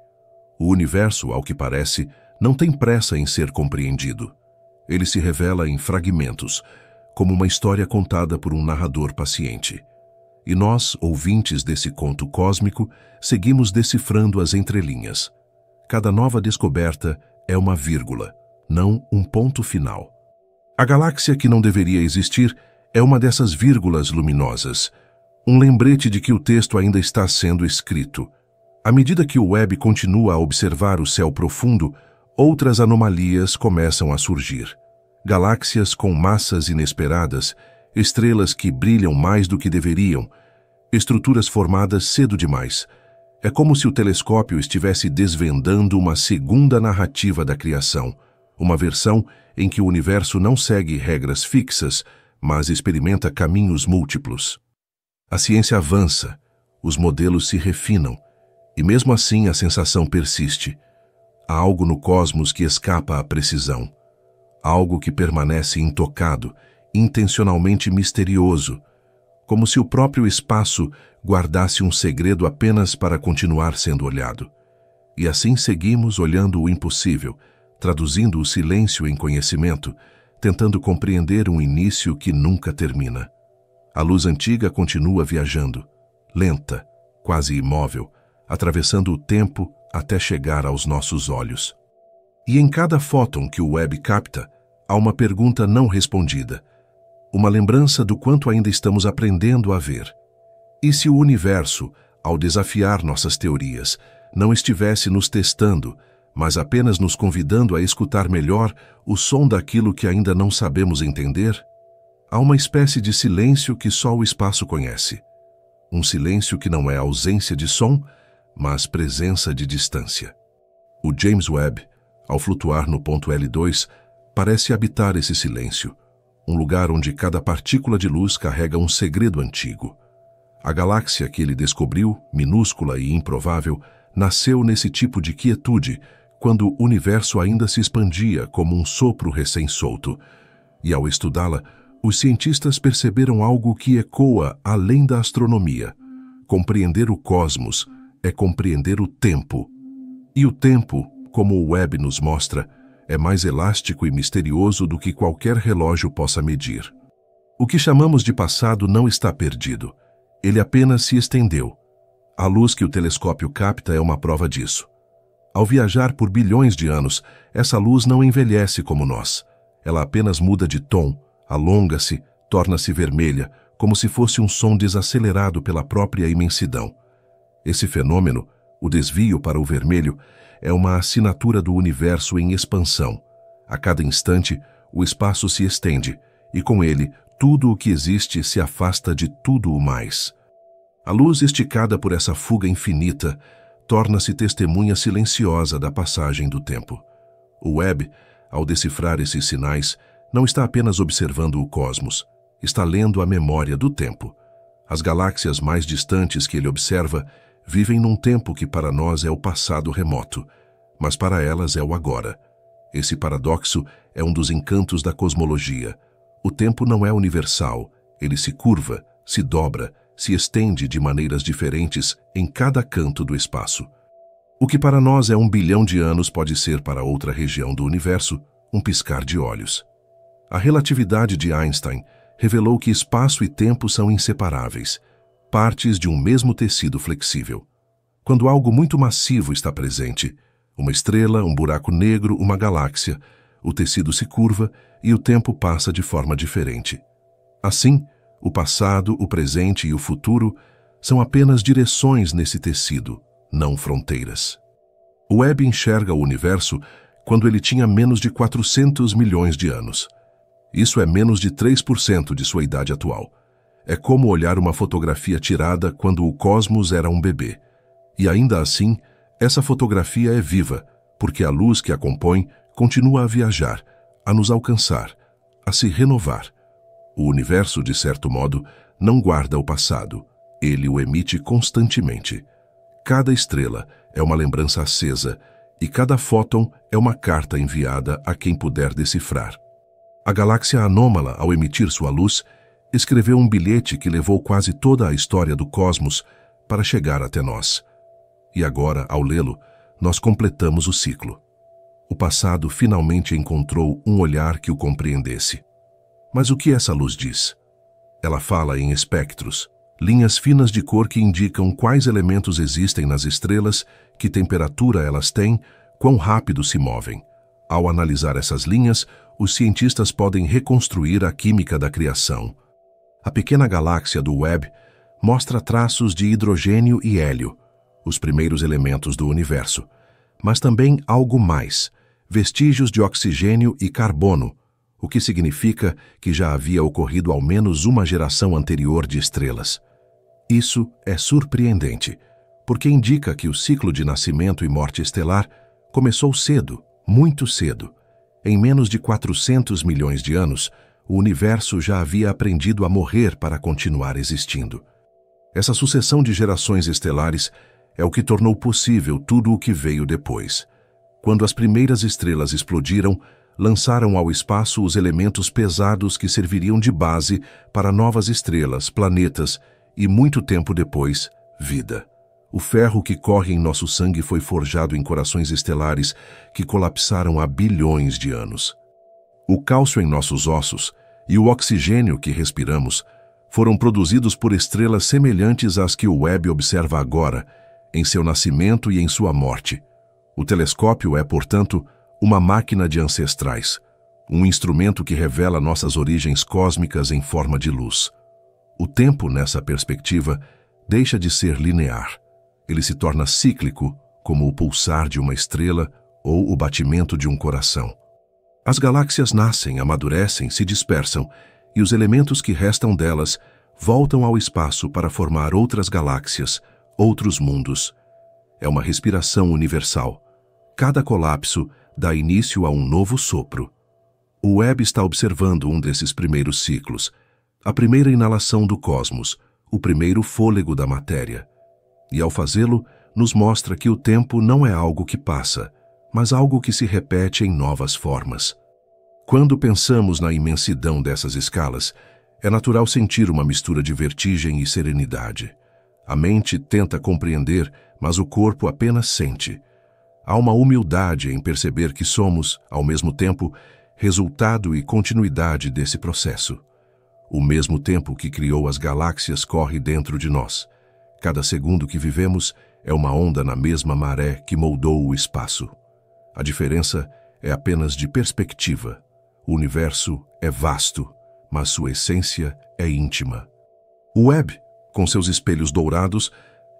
O universo, ao que parece, não tem pressa em ser compreendido. Ele se revela em fragmentos, como uma história contada por um narrador paciente. E nós, ouvintes desse conto cósmico, seguimos decifrando as entrelinhas. Cada nova descoberta é uma vírgula, não um ponto final. A galáxia que não deveria existir é uma dessas vírgulas luminosas, um lembrete de que o texto ainda está sendo escrito. À medida que o Webb continua a observar o céu profundo, outras anomalias começam a surgir. Galáxias com massas inesperadas, estrelas que brilham mais do que deveriam, estruturas formadas cedo demais. É como se o telescópio estivesse desvendando uma segunda narrativa da criação, uma versão em que o universo não segue regras fixas, mas experimenta caminhos múltiplos. A ciência avança, os modelos se refinam, e mesmo assim a sensação persiste. Há algo no cosmos que escapa à precisão. Algo que permanece intocado, intencionalmente misterioso, como se o próprio espaço guardasse um segredo apenas para continuar sendo olhado. E assim seguimos olhando o impossível, traduzindo o silêncio em conhecimento, tentando compreender um início que nunca termina. A luz antiga continua viajando, lenta, quase imóvel, atravessando o tempo até chegar aos nossos olhos. E em cada fóton que o Webb capta, há uma pergunta não respondida, uma lembrança do quanto ainda estamos aprendendo a ver. E se o universo, ao desafiar nossas teorias, não estivesse nos testando, mas apenas nos convidando a escutar melhor o som daquilo que ainda não sabemos entender? Há uma espécie de silêncio que só o espaço conhece. Um silêncio que não é ausência de som, mas presença de distância. O James Webb, ao flutuar no ponto L2, parece habitar esse silêncio, um lugar onde cada partícula de luz carrega um segredo antigo. A galáxia que ele descobriu, minúscula e improvável, nasceu nesse tipo de quietude, quando o universo ainda se expandia como um sopro recém-solto. E ao estudá-la, os cientistas perceberam algo que ecoa além da astronomia. Compreender o cosmos é compreender o tempo. E o tempo, como o Webb nos mostra, é mais elástico e misterioso do que qualquer relógio possa medir. O que chamamos de passado não está perdido. Ele apenas se estendeu. A luz que o telescópio capta é uma prova disso. Ao viajar por bilhões de anos, essa luz não envelhece como nós. Ela apenas muda de tom, alonga-se, torna-se vermelha, como se fosse um som desacelerado pela própria imensidão. Esse fenômeno, o desvio para o vermelho, é uma assinatura do universo em expansão. A cada instante, o espaço se estende, e com ele, tudo o que existe se afasta de tudo o mais. A luz esticada por essa fuga infinita torna-se testemunha silenciosa da passagem do tempo. O Webb, ao decifrar esses sinais, não está apenas observando o cosmos, está lendo a memória do tempo. As galáxias mais distantes que ele observa vivem num tempo que para nós é o passado remoto, mas para elas é o agora. Esse paradoxo é um dos encantos da cosmologia. O tempo não é universal, ele se curva, se dobra, se estende de maneiras diferentes em cada canto do espaço. O que para nós é 1 bilhão de anos pode ser para outra região do universo um piscar de olhos. A relatividade de Einstein revelou que espaço e tempo são inseparáveis, partes de um mesmo tecido flexível. Quando algo muito massivo está presente, uma estrela, um buraco negro, uma galáxia, o tecido se curva e o tempo passa de forma diferente. Assim, o passado, o presente e o futuro são apenas direções nesse tecido, não fronteiras. O Webb enxerga o universo quando ele tinha menos de 400 milhões de anos. Isso é menos de 3% de sua idade atual. É como olhar uma fotografia tirada quando o cosmos era um bebê. E ainda assim, essa fotografia é viva, porque a luz que a compõe continua a viajar, a nos alcançar, a se renovar. O universo, de certo modo, não guarda o passado. Ele o emite constantemente. Cada estrela é uma lembrança acesa e cada fóton é uma carta enviada a quem puder decifrar. A galáxia anômala, ao emitir sua luz, escreveu um bilhete que levou quase toda a história do cosmos para chegar até nós. E agora, ao lê-lo, nós completamos o ciclo. O passado finalmente encontrou um olhar que o compreendesse. Mas o que essa luz diz? Ela fala em espectros, linhas finas de cor que indicam quais elementos existem nas estrelas, que temperatura elas têm, quão rápido se movem. Ao analisar essas linhas, os cientistas podem reconstruir a química da criação. A pequena galáxia do Webb mostra traços de hidrogênio e hélio, os primeiros elementos do universo, mas também algo mais, vestígios de oxigênio e carbono, o que significa que já havia ocorrido ao menos uma geração anterior de estrelas. Isso é surpreendente, porque indica que o ciclo de nascimento e morte estelar começou cedo, muito cedo. Em menos de 400 milhões de anos, o universo já havia aprendido a morrer para continuar existindo. Essa sucessão de gerações estelares é o que tornou possível tudo o que veio depois. Quando as primeiras estrelas explodiram, lançaram ao espaço os elementos pesados que serviriam de base para novas estrelas, planetas e, muito tempo depois, vida. O ferro que corre em nosso sangue foi forjado em corações estelares que colapsaram há bilhões de anos. O cálcio em nossos ossos e o oxigênio que respiramos foram produzidos por estrelas semelhantes às que o Webb observa agora, em seu nascimento e em sua morte. O telescópio é, portanto, uma máquina de ancestrais, um instrumento que revela nossas origens cósmicas em forma de luz. O tempo, nessa perspectiva, deixa de ser linear. Ele se torna cíclico, como o pulsar de uma estrela ou o batimento de um coração. As galáxias nascem, amadurecem, se dispersam, e os elementos que restam delas voltam ao espaço para formar outras galáxias, outros mundos. É uma respiração universal. Cada colapso dá início a um novo sopro. O Webb está observando um desses primeiros ciclos, a primeira inalação do cosmos, o primeiro fôlego da matéria. E ao fazê-lo, nos mostra que o tempo não é algo que passa, mas algo que se repete em novas formas. Quando pensamos na imensidão dessas escalas, é natural sentir uma mistura de vertigem e serenidade. A mente tenta compreender, mas o corpo apenas sente. Há uma humildade em perceber que somos, ao mesmo tempo, resultado e continuidade desse processo. O mesmo tempo que criou as galáxias corre dentro de nós. Cada segundo que vivemos é uma onda na mesma maré que moldou o espaço. A diferença é apenas de perspectiva. O universo é vasto, mas sua essência é íntima. O Webb, com seus espelhos dourados,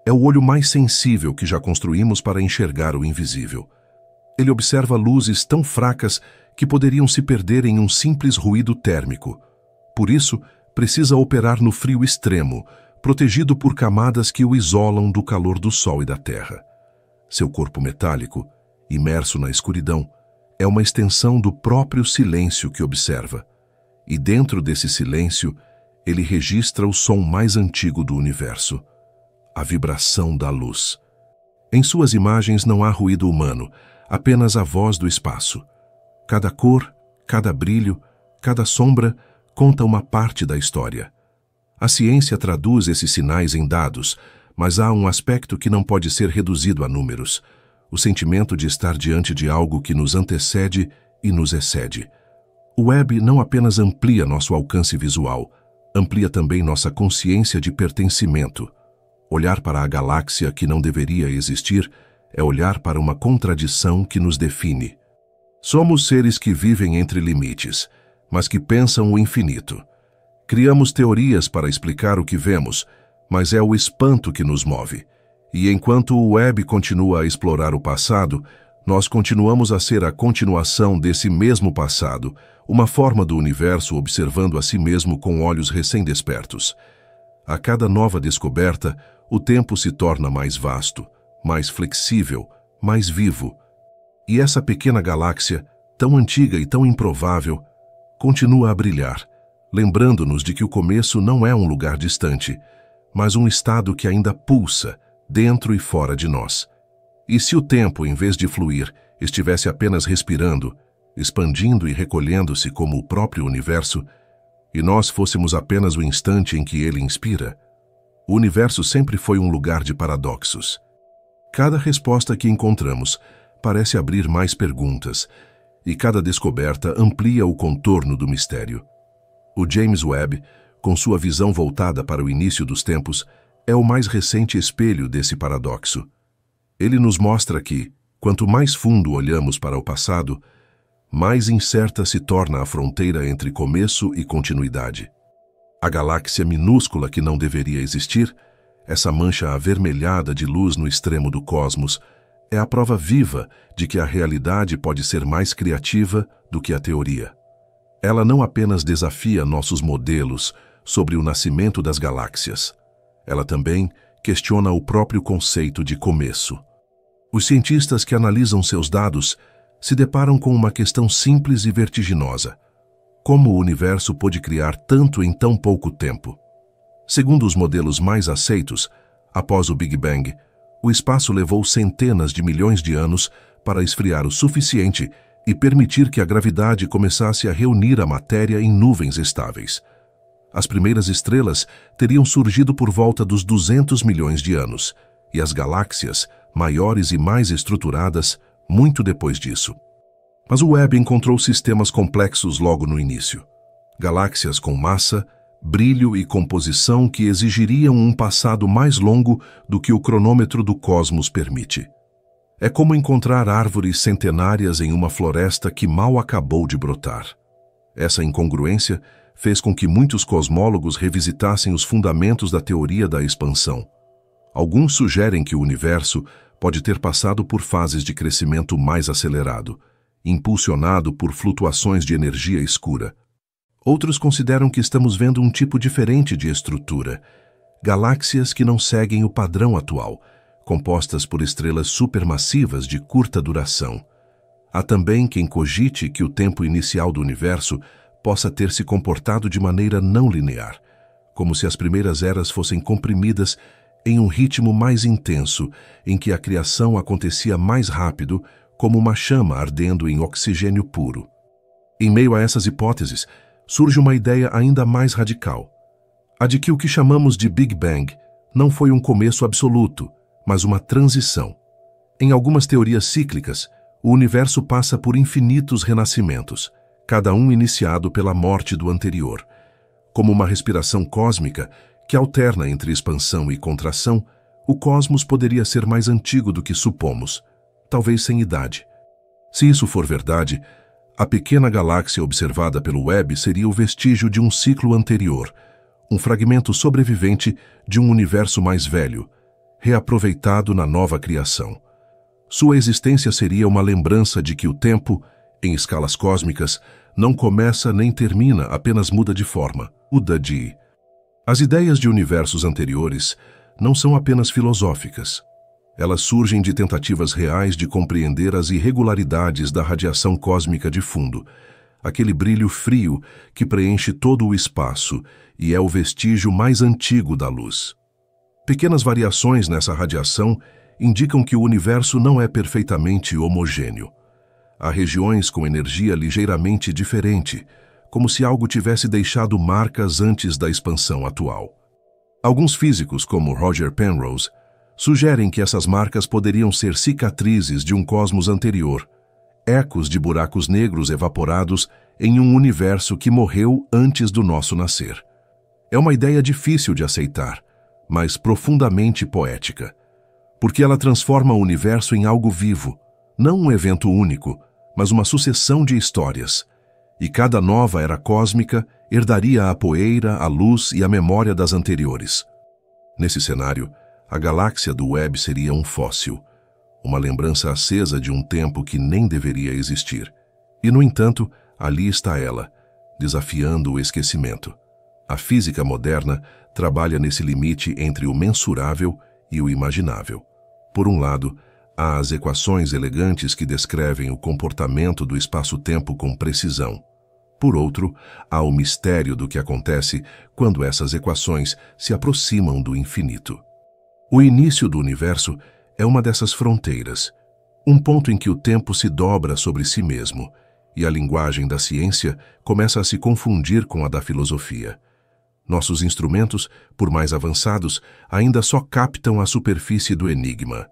é o olho mais sensível que já construímos para enxergar o invisível. Ele observa luzes tão fracas que poderiam se perder em um simples ruído térmico. Por isso, precisa operar no frio extremo, protegido por camadas que o isolam do calor do Sol e da Terra. Seu corpo metálico, imerso na escuridão, é uma extensão do próprio silêncio que observa. E dentro desse silêncio, ele registra o som mais antigo do universo, a vibração da luz. Em suas imagens não há ruído humano, apenas a voz do espaço. Cada cor, cada brilho, cada sombra conta uma parte da história. A ciência traduz esses sinais em dados, mas há um aspecto que não pode ser reduzido a números: o sentimento de estar diante de algo que nos antecede e nos excede. O Webb não apenas amplia nosso alcance visual, amplia também nossa consciência de pertencimento. Olhar para a galáxia que não deveria existir é olhar para uma contradição que nos define. Somos seres que vivem entre limites, mas que pensam o infinito. Criamos teorias para explicar o que vemos, mas é o espanto que nos move. E enquanto o Webb continua a explorar o passado, nós continuamos a ser a continuação desse mesmo passado, uma forma do universo observando a si mesmo com olhos recém-despertos. A cada nova descoberta, o tempo se torna mais vasto, mais flexível, mais vivo. E essa pequena galáxia tão antiga e tão improvável, continua a brilhar, lembrando-nos de que o começo não é um lugar distante, mas um estado que ainda pulsa dentro e fora de nós. E se o tempo, em vez de fluir, estivesse apenas respirando, expandindo e recolhendo-se como o próprio universo, e nós fôssemos apenas o instante em que ele inspira, o universo sempre foi um lugar de paradoxos. Cada resposta que encontramos parece abrir mais perguntas, e cada descoberta amplia o contorno do mistério. O James Webb, com sua visão voltada para o início dos tempos, é o mais recente espelho desse paradoxo. Ele nos mostra que, quanto mais fundo olhamos para o passado, mais incerta se torna a fronteira entre começo e continuidade. A galáxia minúscula que não deveria existir, essa mancha avermelhada de luz no extremo do cosmos, é a prova viva de que a realidade pode ser mais criativa do que a teoria. Ela não apenas desafia nossos modelos sobre o nascimento das galáxias, ela também questiona o próprio conceito de começo. Os cientistas que analisam seus dados se deparam com uma questão simples e vertiginosa: como o universo pôde criar tanto em tão pouco tempo? Segundo os modelos mais aceitos, após o Big Bang, o espaço levou centenas de milhões de anos para esfriar o suficiente e permitir que a gravidade começasse a reunir a matéria em nuvens estáveis. As primeiras estrelas teriam surgido por volta dos 200 milhões de anos, e as galáxias, maiores e mais estruturadas, muito depois disso. Mas o Webb encontrou sistemas complexos logo no início. Galáxias com massa, brilho e composição que exigiriam um passado mais longo do que o cronômetro do cosmos permite. É como encontrar árvores centenárias em uma floresta que mal acabou de brotar. Essa incongruência fez com que muitos cosmólogos revisitassem os fundamentos da teoria da expansão. Alguns sugerem que o universo pode ter passado por fases de crescimento mais acelerado, impulsionado por flutuações de energia escura. Outros consideram que estamos vendo um tipo diferente de estrutura, galáxias que não seguem o padrão atual, compostas por estrelas supermassivas de curta duração. Há também quem cogite que o tempo inicial do universo possa ter se comportado de maneira não linear, como se as primeiras eras fossem comprimidas em um ritmo mais intenso, em que a criação acontecia mais rápido, como uma chama ardendo em oxigênio puro. Em meio a essas hipóteses, surge uma ideia ainda mais radical: a de que o que chamamos de Big Bang não foi um começo absoluto, mas uma transição. Em algumas teorias cíclicas, o universo passa por infinitos renascimentos, cada um iniciado pela morte do anterior. Como uma respiração cósmica que alterna entre expansão e contração, o cosmos poderia ser mais antigo do que supomos, talvez sem idade. Se isso for verdade, a pequena galáxia observada pelo Webb seria o vestígio de um ciclo anterior, um fragmento sobrevivente de um universo mais velho, reaproveitado na nova criação. Sua existência seria uma lembrança de que o tempo, em escalas cósmicas, não começa nem termina, apenas muda de forma, muda de... As ideias de universos anteriores não são apenas filosóficas. Elas surgem de tentativas reais de compreender as irregularidades da radiação cósmica de fundo, aquele brilho frio que preenche todo o espaço e é o vestígio mais antigo da luz. Pequenas variações nessa radiação indicam que o universo não é perfeitamente homogêneo. Há regiões com energia ligeiramente diferente, como se algo tivesse deixado marcas antes da expansão atual. Alguns físicos, como Roger Penrose, sugerem que essas marcas poderiam ser cicatrizes de um cosmos anterior, ecos de buracos negros evaporados em um universo que morreu antes do nosso nascer. É uma ideia difícil de aceitar, mas profundamente poética, porque ela transforma o universo em algo vivo, não um evento único, mas uma sucessão de histórias, e cada nova era cósmica herdaria a poeira, a luz e a memória das anteriores. Nesse cenário, a galáxia do Webb seria um fóssil, uma lembrança acesa de um tempo que nem deveria existir. E, no entanto, ali está ela, desafiando o esquecimento. A física moderna trabalha nesse limite entre o mensurável e o imaginável. Por um lado, Há as equações elegantes que descrevem o comportamento do espaço-tempo com precisão. Por outro, há o mistério do que acontece quando essas equações se aproximam do infinito. O início do universo é uma dessas fronteiras, um ponto em que o tempo se dobra sobre si mesmo, e a linguagem da ciência começa a se confundir com a da filosofia. Nossos instrumentos, por mais avançados, ainda só captam a superfície do enigma.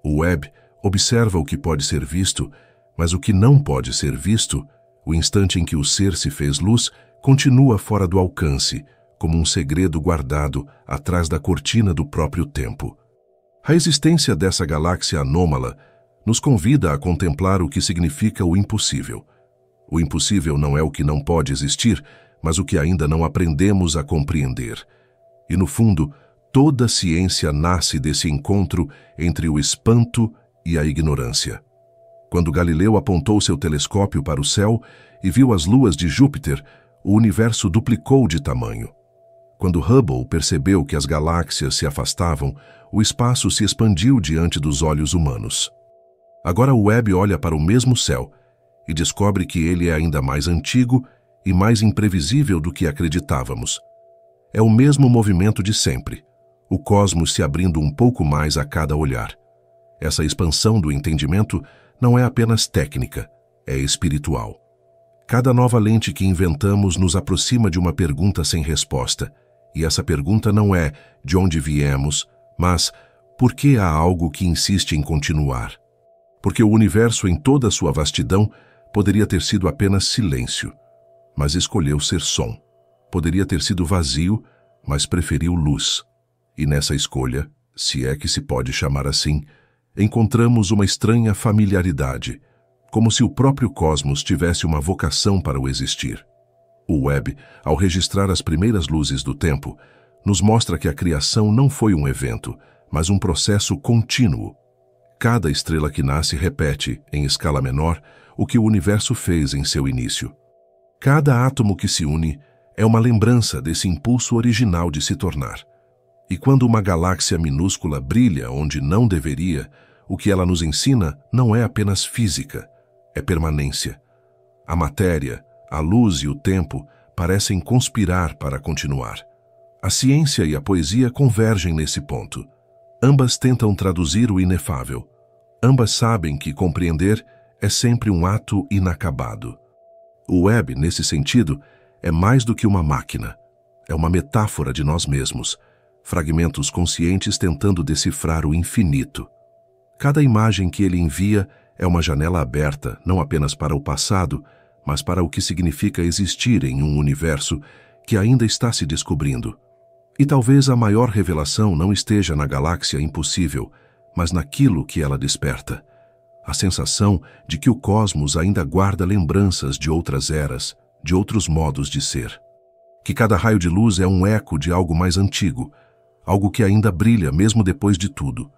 O Webb observa o que pode ser visto, mas o que não pode ser visto, o instante em que o ser se fez luz, continua fora do alcance, como um segredo guardado atrás da cortina do próprio tempo. A existência dessa galáxia anômala nos convida a contemplar o que significa o impossível. O impossível não é o que não pode existir, mas o que ainda não aprendemos a compreender. E, no fundo, toda ciência nasce desse encontro entre o espanto e a ignorância. Quando Galileu apontou seu telescópio para o céu e viu as luas de Júpiter, o universo duplicou de tamanho. Quando Hubble percebeu que as galáxias se afastavam, o espaço se expandiu diante dos olhos humanos. Agora o Webb olha para o mesmo céu e descobre que ele é ainda mais antigo e mais imprevisível do que acreditávamos. É o mesmo movimento de sempre, o cosmos se abrindo um pouco mais a cada olhar. Essa expansão do entendimento não é apenas técnica, é espiritual. Cada nova lente que inventamos nos aproxima de uma pergunta sem resposta, e essa pergunta não é de onde viemos, mas por que há algo que insiste em continuar? Porque o universo em toda a sua vastidão poderia ter sido apenas silêncio, mas escolheu ser som. Poderia ter sido vazio, mas preferiu luz. E nessa escolha, se é que se pode chamar assim, encontramos uma estranha familiaridade, como se o próprio cosmos tivesse uma vocação para o existir. O Webb, ao registrar as primeiras luzes do tempo, nos mostra que a criação não foi um evento, mas um processo contínuo. Cada estrela que nasce repete, em escala menor, o que o universo fez em seu início. Cada átomo que se une é uma lembrança desse impulso original de se tornar. E quando uma galáxia minúscula brilha onde não deveria, o que ela nos ensina não é apenas física, é permanência. A matéria, a luz e o tempo parecem conspirar para continuar. A ciência e a poesia convergem nesse ponto. Ambas tentam traduzir o inefável. Ambas sabem que compreender é sempre um ato inacabado. O Webb, nesse sentido, é mais do que uma máquina. É uma metáfora de nós mesmos, fragmentos conscientes tentando decifrar o infinito. Cada imagem que ele envia é uma janela aberta, não apenas para o passado, mas para o que significa existir em um universo que ainda está se descobrindo. E talvez a maior revelação não esteja na galáxia impossível, mas naquilo que ela desperta. A sensação de que o cosmos ainda guarda lembranças de outras eras, de outros modos de ser. Que cada raio de luz é um eco de algo mais antigo, algo que ainda brilha mesmo depois de tudo.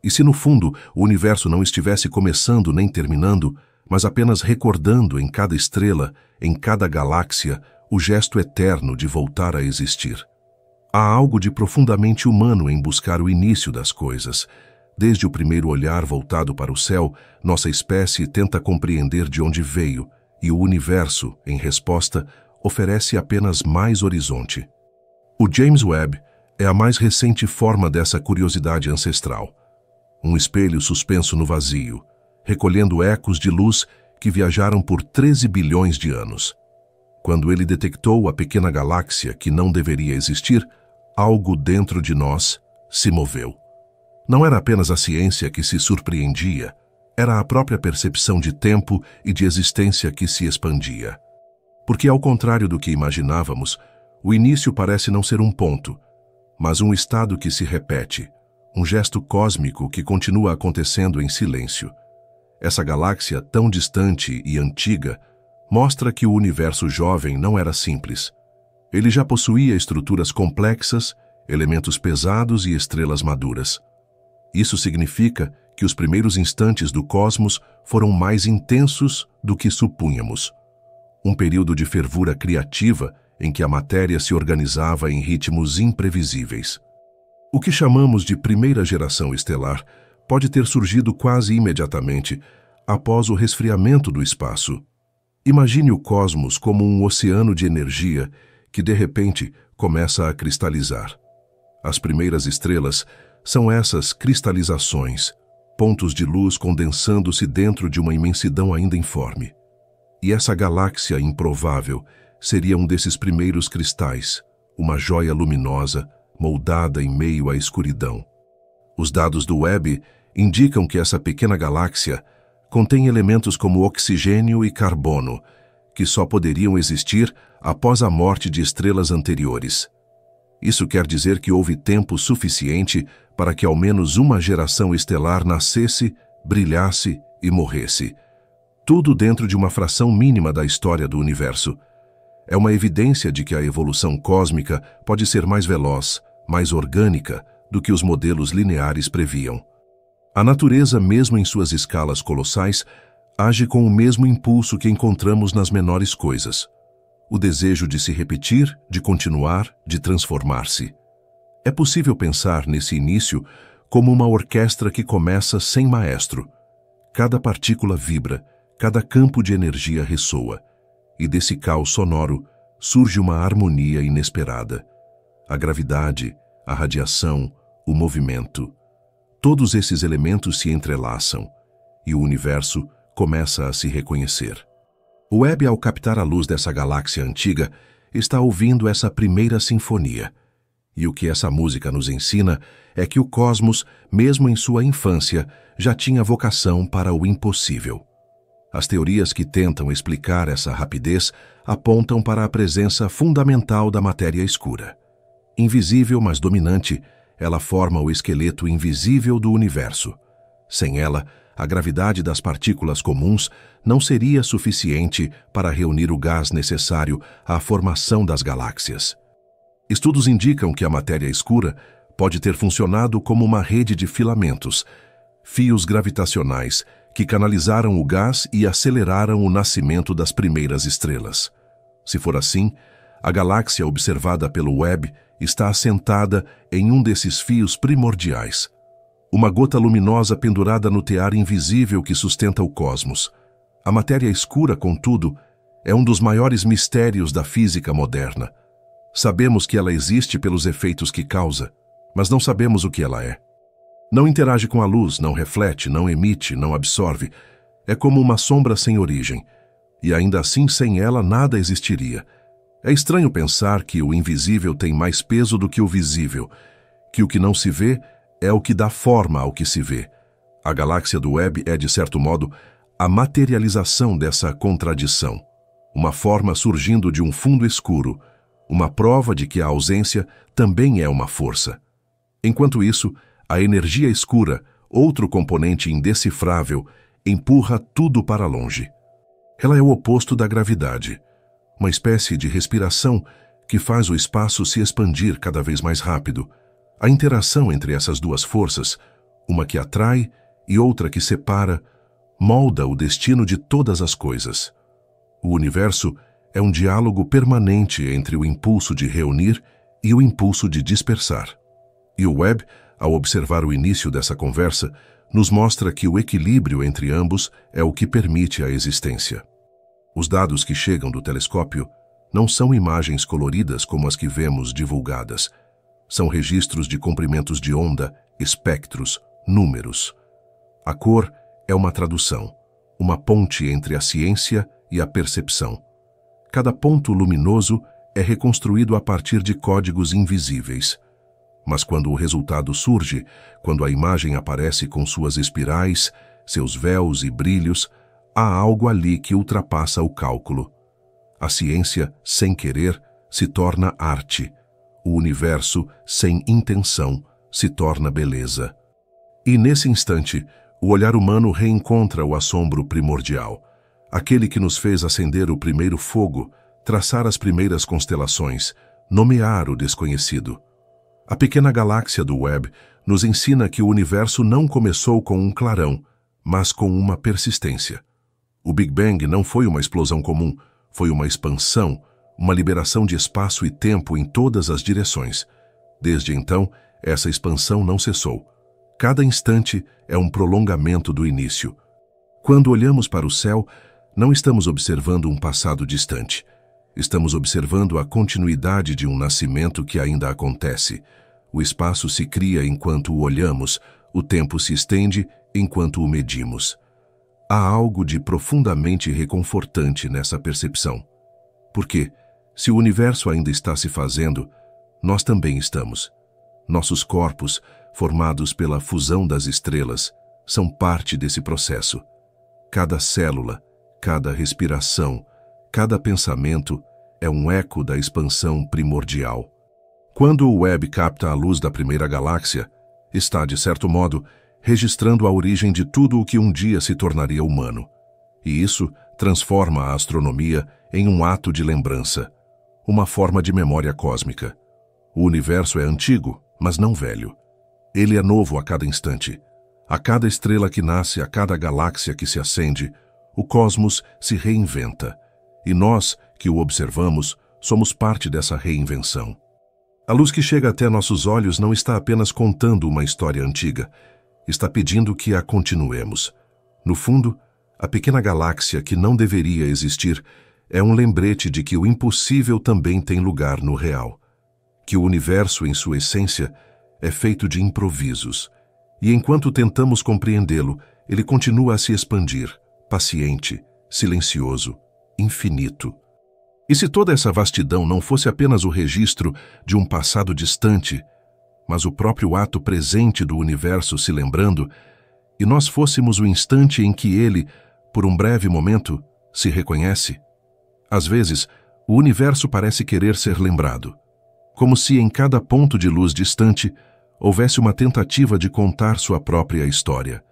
E se no fundo o universo não estivesse começando nem terminando, mas apenas recordando em cada estrela, em cada galáxia, o gesto eterno de voltar a existir. Há algo de profundamente humano em buscar o início das coisas. Desde o primeiro olhar voltado para o céu, nossa espécie tenta compreender de onde veio, e o universo, em resposta, oferece apenas mais horizonte. O James Webb é a mais recente forma dessa curiosidade ancestral. Um espelho suspenso no vazio, recolhendo ecos de luz que viajaram por 13 bilhões de anos. Quando ele detectou a pequena galáxia que não deveria existir, algo dentro de nós se moveu. Não era apenas a ciência que se surpreendia, era a própria percepção de tempo e de existência que se expandia. Porque, ao contrário do que imaginávamos, o início parece não ser um ponto, mas um estado que se repete, um gesto cósmico que continua acontecendo em silêncio. Essa galáxia tão distante e antiga mostra que o universo jovem não era simples. Ele já possuía estruturas complexas, elementos pesados e estrelas maduras. Isso significa que os primeiros instantes do cosmos foram mais intensos do que supunhamos. Um período de fervura criativa em que a matéria se organizava em ritmos imprevisíveis. O que chamamos de primeira geração estelar pode ter surgido quase imediatamente após o resfriamento do espaço. Imagine o cosmos como um oceano de energia que, de repente, começa a cristalizar. As primeiras estrelas são essas cristalizações, pontos de luz condensando-se dentro de uma imensidão ainda informe. E essa galáxia improvável seria um desses primeiros cristais, uma joia luminosa, moldada em meio à escuridão. Os dados do Webb indicam que essa pequena galáxia contém elementos como oxigênio e carbono, que só poderiam existir após a morte de estrelas anteriores. Isso quer dizer que houve tempo suficiente para que ao menos uma geração estelar nascesse, brilhasse e morresse. Tudo dentro de uma fração mínima da história do universo. É uma evidência de que a evolução cósmica pode ser mais veloz, mais orgânica do que os modelos lineares previam. A natureza, mesmo em suas escalas colossais, age com o mesmo impulso que encontramos nas menores coisas. O desejo de se repetir, de continuar, de transformar-se. É possível pensar nesse início como uma orquestra que começa sem maestro. Cada partícula vibra, cada campo de energia ressoa, e desse caos sonoro surge uma harmonia inesperada. A gravidade, a radiação, o movimento. Todos esses elementos se entrelaçam, e o universo começa a se reconhecer. O Webb, ao captar a luz dessa galáxia antiga, está ouvindo essa primeira sinfonia. E o que essa música nos ensina é que o cosmos, mesmo em sua infância, já tinha vocação para o impossível. As teorias que tentam explicar essa rapidez apontam para a presença fundamental da matéria escura. Invisível, mas dominante, ela forma o esqueleto invisível do universo. Sem ela, a gravidade das partículas comuns não seria suficiente para reunir o gás necessário à formação das galáxias. Estudos indicam que a matéria escura pode ter funcionado como uma rede de filamentos, fios gravitacionais, que canalizaram o gás e aceleraram o nascimento das primeiras estrelas. Se for assim, a galáxia observada pelo Webb está assentada em um desses fios primordiais. Uma gota luminosa pendurada no tear invisível que sustenta o cosmos. A matéria escura, contudo, é um dos maiores mistérios da física moderna. Sabemos que ela existe pelos efeitos que causa, mas não sabemos o que ela é. Não interage com a luz, não reflete, não emite, não absorve. É como uma sombra sem origem, e ainda assim sem ela nada existiria. É estranho pensar que o invisível tem mais peso do que o visível, que o que não se vê é o que dá forma ao que se vê. A galáxia do Webb é, de certo modo, a materialização dessa contradição. Uma forma surgindo de um fundo escuro, uma prova de que a ausência também é uma força. Enquanto isso, a energia escura, outro componente indecifrável, empurra tudo para longe. Ela é o oposto da gravidade, uma espécie de respiração que faz o espaço se expandir cada vez mais rápido. A interação entre essas duas forças, uma que atrai e outra que separa, molda o destino de todas as coisas. O universo é um diálogo permanente entre o impulso de reunir e o impulso de dispersar. E o Webb, ao observar o início dessa conversa, nos mostra que o equilíbrio entre ambos é o que permite a existência. Os dados que chegam do telescópio não são imagens coloridas como as que vemos divulgadas. São registros de comprimentos de onda, espectros, números. A cor é uma tradução, uma ponte entre a ciência e a percepção. Cada ponto luminoso é reconstruído a partir de códigos invisíveis. Mas quando o resultado surge, quando a imagem aparece com suas espirais, seus véus e brilhos, há algo ali que ultrapassa o cálculo. A ciência, sem querer, se torna arte. O universo, sem intenção, se torna beleza. E nesse instante, o olhar humano reencontra o assombro primordial, aquele que nos fez acender o primeiro fogo, traçar as primeiras constelações, nomear o desconhecido. A pequena galáxia do Webb nos ensina que o universo não começou com um clarão, mas com uma persistência. O Big Bang não foi uma explosão comum, foi uma expansão, uma liberação de espaço e tempo em todas as direções. Desde então, essa expansão não cessou. Cada instante é um prolongamento do início. Quando olhamos para o céu, não estamos observando um passado distante. Estamos observando a continuidade de um nascimento que ainda acontece. O espaço se cria enquanto o olhamos, o tempo se estende enquanto o medimos. Há algo de profundamente reconfortante nessa percepção. Porque, se o universo ainda está se fazendo, nós também estamos. Nossos corpos, formados pela fusão das estrelas, são parte desse processo. Cada célula, cada respiração, cada pensamento é um eco da expansão primordial. Quando o Webb capta a luz da primeira galáxia, está, de certo modo, registrando a origem de tudo o que um dia se tornaria humano. E isso transforma a astronomia em um ato de lembrança, uma forma de memória cósmica. O universo é antigo, mas não velho. Ele é novo a cada instante. A cada estrela que nasce, a cada galáxia que se acende, o cosmos se reinventa. E nós, que o observamos, somos parte dessa reinvenção. A luz que chega até nossos olhos não está apenas contando uma história antiga, está pedindo que a continuemos. No fundo, a pequena galáxia que não deveria existir é um lembrete de que o impossível também tem lugar no real. Que o universo, em sua essência, é feito de improvisos. E enquanto tentamos compreendê-lo, ele continua a se expandir, paciente, silencioso, infinito. E se toda essa vastidão não fosse apenas o registro de um passado distante, mas o próprio ato presente do universo se lembrando, e nós fôssemos o instante em que ele, por um breve momento, se reconhece? Às vezes, o universo parece querer ser lembrado, como se em cada ponto de luz distante houvesse uma tentativa de contar sua própria história.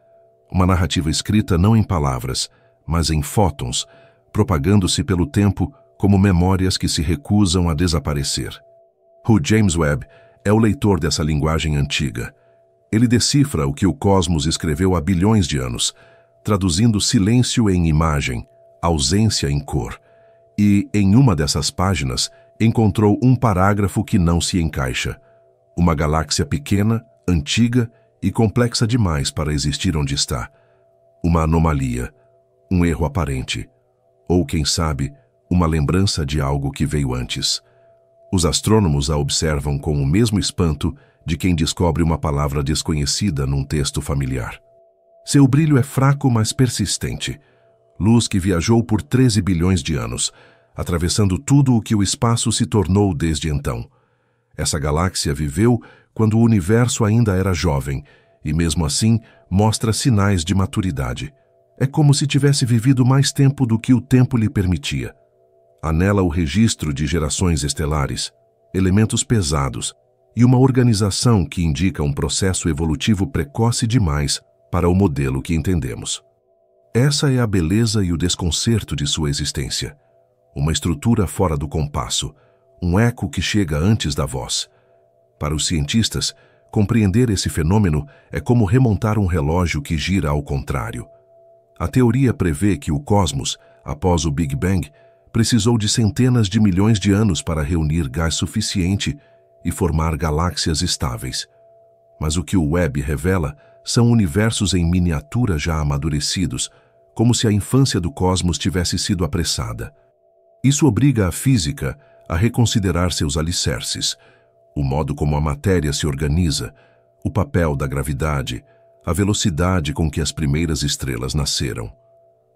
Uma narrativa escrita não em palavras, mas em fótons, propagando-se pelo tempo como memórias que se recusam a desaparecer. O James Webb é o leitor dessa linguagem antiga. Ele decifra o que o cosmos escreveu há bilhões de anos, traduzindo silêncio em imagem, ausência em cor. E, em uma dessas páginas, encontrou um parágrafo que não se encaixa. Uma galáxia pequena, antiga e complexa demais para existir onde está. Uma anomalia, um erro aparente, ou, quem sabe, uma lembrança de algo que veio antes. Os astrônomos a observam com o mesmo espanto de quem descobre uma palavra desconhecida num texto familiar. Seu brilho é fraco, mas persistente. Luz que viajou por 13 bilhões de anos, atravessando tudo o que o espaço se tornou desde então. Essa galáxia viveu quando o universo ainda era jovem, e mesmo assim mostra sinais de maturidade. É como se tivesse vivido mais tempo do que o tempo lhe permitia. Há nela o registro de gerações estelares, elementos pesados e uma organização que indica um processo evolutivo precoce demais para o modelo que entendemos. Essa é a beleza e o desconcerto de sua existência. Uma estrutura fora do compasso, um eco que chega antes da voz. Para os cientistas, compreender esse fenômeno é como remontar um relógio que gira ao contrário. A teoria prevê que o cosmos, após o Big Bang, precisou de centenas de milhões de anos para reunir gás suficiente e formar galáxias estáveis. Mas o que o Webb revela são universos em miniatura já amadurecidos, como se a infância do cosmos tivesse sido apressada. Isso obriga a física a reconsiderar seus alicerces, o modo como a matéria se organiza, o papel da gravidade, a velocidade com que as primeiras estrelas nasceram.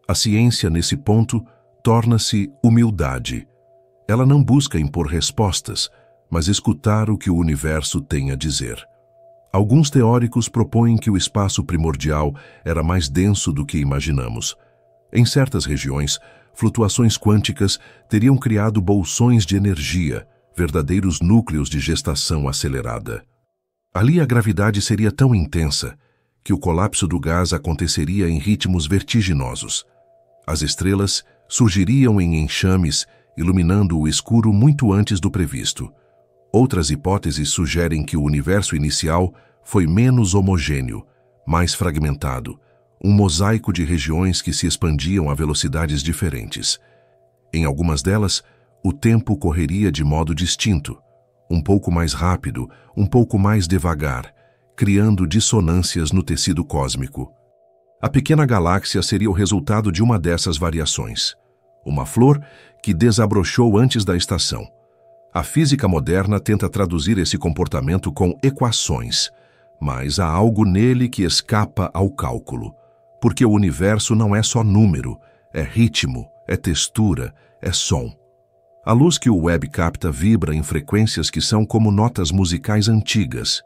A ciência, nesse ponto, torna-se humildade. Ela não busca impor respostas, mas escutar o que o universo tem a dizer. Alguns teóricos propõem que o espaço primordial era mais denso do que imaginamos. Em certas regiões, flutuações quânticas teriam criado bolsões de energia, verdadeiros núcleos de gestação acelerada. Ali a gravidade seria tão intensa que o colapso do gás aconteceria em ritmos vertiginosos. As estrelas surgiriam em enxames, iluminando o escuro muito antes do previsto. Outras hipóteses sugerem que o universo inicial foi menos homogêneo, mais fragmentado, um mosaico de regiões que se expandiam a velocidades diferentes. Em algumas delas, o tempo correria de modo distinto, um pouco mais rápido, um pouco mais devagar, criando dissonâncias no tecido cósmico. A pequena galáxia seria o resultado de uma dessas variações. Uma flor que desabrochou antes da estação. A física moderna tenta traduzir esse comportamento com equações, mas há algo nele que escapa ao cálculo, porque o universo não é só número, é ritmo, é textura, é som. A luz que o Webb capta vibra em frequências que são como notas musicais antigas.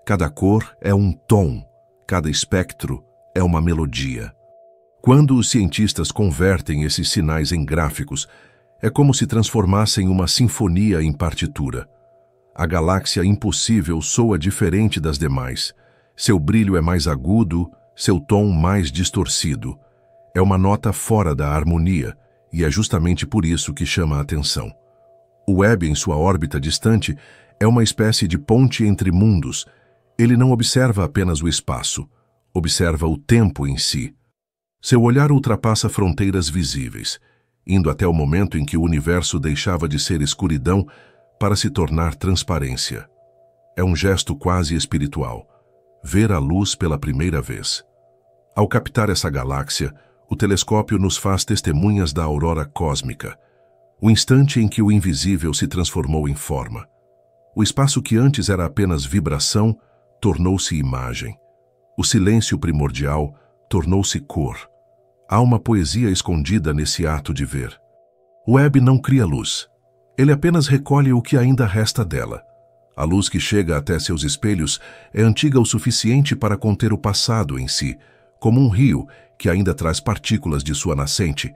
Cada cor é um tom, cada espectro é uma melodia. Quando os cientistas convertem esses sinais em gráficos, é como se transformassem uma sinfonia em partitura. A galáxia impossível soa diferente das demais. Seu brilho é mais agudo, seu tom mais distorcido. É uma nota fora da harmonia, e é justamente por isso que chama a atenção. O Webb, em sua órbita distante, é uma espécie de ponte entre mundos. Ele não observa apenas o espaço, observa o tempo em si. Seu olhar ultrapassa fronteiras visíveis, indo até o momento em que o universo deixava de ser escuridão para se tornar transparência. É um gesto quase espiritual, ver a luz pela primeira vez. Ao captar essa galáxia, o telescópio nos faz testemunhas da aurora cósmica, o instante em que o invisível se transformou em forma. O espaço que antes era apenas vibração tornou-se imagem. O silêncio primordial tornou-se cor. Há uma poesia escondida nesse ato de ver. O Webb não cria luz. Ele apenas recolhe o que ainda resta dela. A luz que chega até seus espelhos é antiga o suficiente para conter o passado em si, como um rio que ainda traz partículas de sua nascente,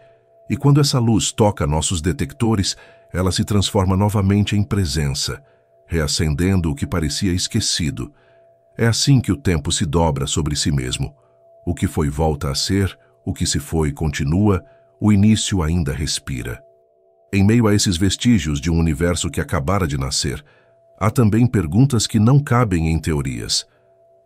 e quando essa luz toca nossos detectores, ela se transforma novamente em presença, reacendendo o que parecia esquecido. É assim que o tempo se dobra sobre si mesmo. O que foi volta a ser, o que se foi continua, o início ainda respira. Em meio a esses vestígios de um universo que acabara de nascer, há também perguntas que não cabem em teorias.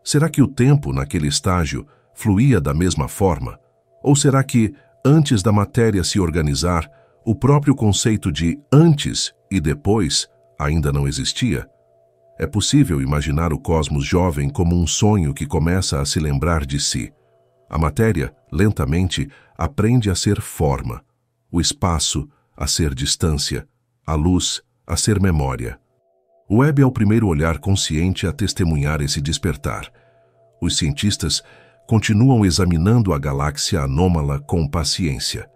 Será que o tempo, naquele estágio, fluía da mesma forma? Ou será que, antes da matéria se organizar, o próprio conceito de antes e depois ainda não existia? É possível imaginar o cosmos jovem como um sonho que começa a se lembrar de si. A matéria, lentamente, aprende a ser forma, o espaço a ser distância, a luz a ser memória. O Webb é o primeiro olhar consciente a testemunhar esse despertar. Os cientistas continuam examinando a galáxia anômala com paciência.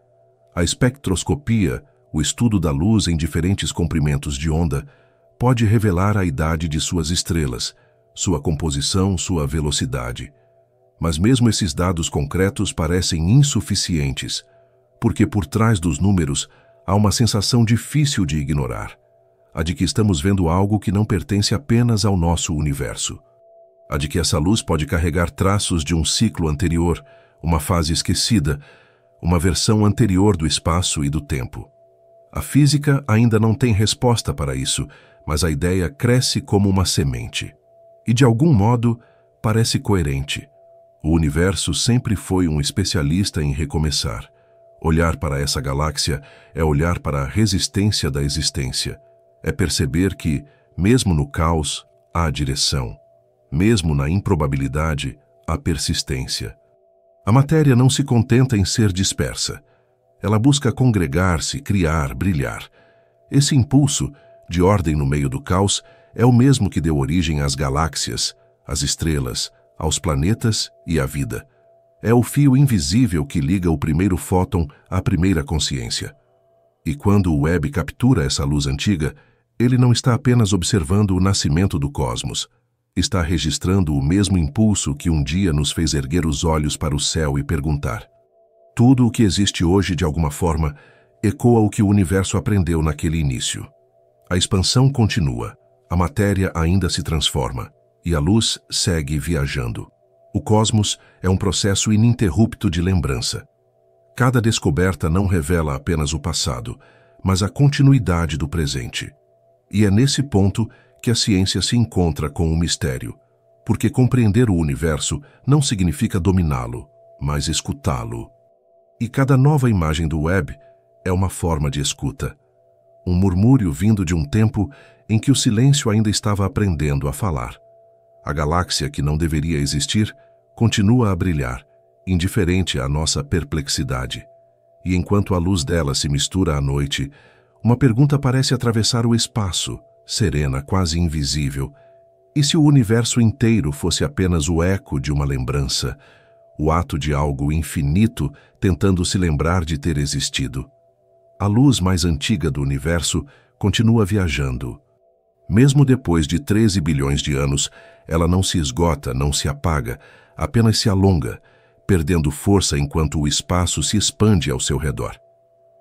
A espectroscopia, o estudo da luz em diferentes comprimentos de onda, pode revelar a idade de suas estrelas, sua composição, sua velocidade. Mas mesmo esses dados concretos parecem insuficientes, porque por trás dos números há uma sensação difícil de ignorar, a de que estamos vendo algo que não pertence apenas ao nosso universo. A de que essa luz pode carregar traços de um ciclo anterior, uma fase esquecida, uma versão anterior do espaço e do tempo. A física ainda não tem resposta para isso, mas a ideia cresce como uma semente. E de algum modo parece coerente. O universo sempre foi um especialista em recomeçar. Olhar para essa galáxia é olhar para a resistência da existência. É perceber que, mesmo no caos, há direção. Mesmo na improbabilidade, há persistência. A matéria não se contenta em ser dispersa. Ela busca congregar-se, criar, brilhar. Esse impulso, de ordem no meio do caos, é o mesmo que deu origem às galáxias, às estrelas, aos planetas e à vida. É o fio invisível que liga o primeiro fóton à primeira consciência. E quando o Webb captura essa luz antiga, ele não está apenas observando o nascimento do cosmos. Está registrando o mesmo impulso que um dia nos fez erguer os olhos para o céu e perguntar. Tudo o que existe hoje, de alguma forma, ecoa o que o universo aprendeu naquele início. A expansão continua, a matéria ainda se transforma, e a luz segue viajando. O cosmos é um processo ininterrupto de lembrança. Cada descoberta não revela apenas o passado, mas a continuidade do presente. E é nesse ponto que a ciência se encontra com o mistério, porque compreender o universo não significa dominá-lo, mas escutá-lo. E cada nova imagem do Webb é uma forma de escuta. Um murmúrio vindo de um tempo em que o silêncio ainda estava aprendendo a falar. A galáxia que não deveria existir continua a brilhar, indiferente à nossa perplexidade. E enquanto a luz dela se mistura à noite, uma pergunta parece atravessar o espaço, serena, quase invisível. E se o universo inteiro fosse apenas o eco de uma lembrança, o ato de algo infinito tentando se lembrar de ter existido? A luz mais antiga do universo continua viajando. Mesmo depois de 13 bilhões de anos, ela não se esgota, não se apaga, apenas se alonga, perdendo força enquanto o espaço se expande ao seu redor.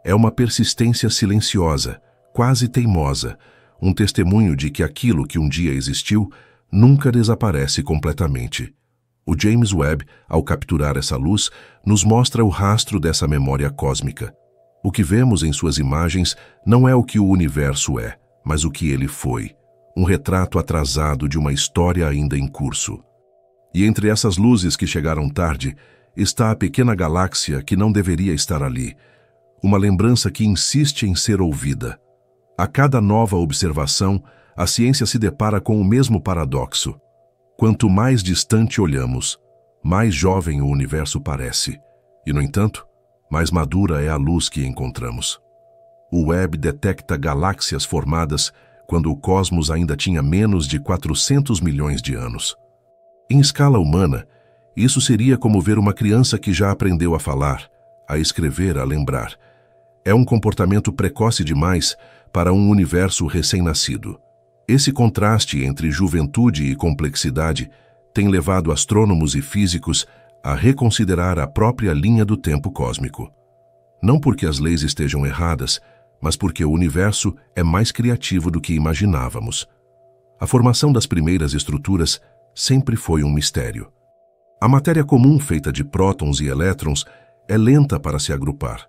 É uma persistência silenciosa, quase teimosa, um testemunho de que aquilo que um dia existiu nunca desaparece completamente. O James Webb, ao capturar essa luz, nos mostra o rastro dessa memória cósmica. O que vemos em suas imagens não é o que o universo é, mas o que ele foi, um retrato atrasado de uma história ainda em curso. E entre essas luzes que chegaram tarde, está a pequena galáxia que não deveria estar ali, uma lembrança que insiste em ser ouvida. A cada nova observação, a ciência se depara com o mesmo paradoxo. Quanto mais distante olhamos, mais jovem o universo parece, e, no entanto, mais madura é a luz que encontramos. O Webb detecta galáxias formadas quando o cosmos ainda tinha menos de 400 milhões de anos. Em escala humana, isso seria como ver uma criança que já aprendeu a falar, a escrever, a lembrar. É um comportamento precoce demais para um universo recém-nascido. Esse contraste entre juventude e complexidade tem levado astrônomos e físicos a reconsiderar a própria linha do tempo cósmico. Não porque as leis estejam erradas, mas porque o universo é mais criativo do que imaginávamos. A formação das primeiras estruturas sempre foi um mistério. A matéria comum feita de prótons e elétrons é lenta para se agrupar.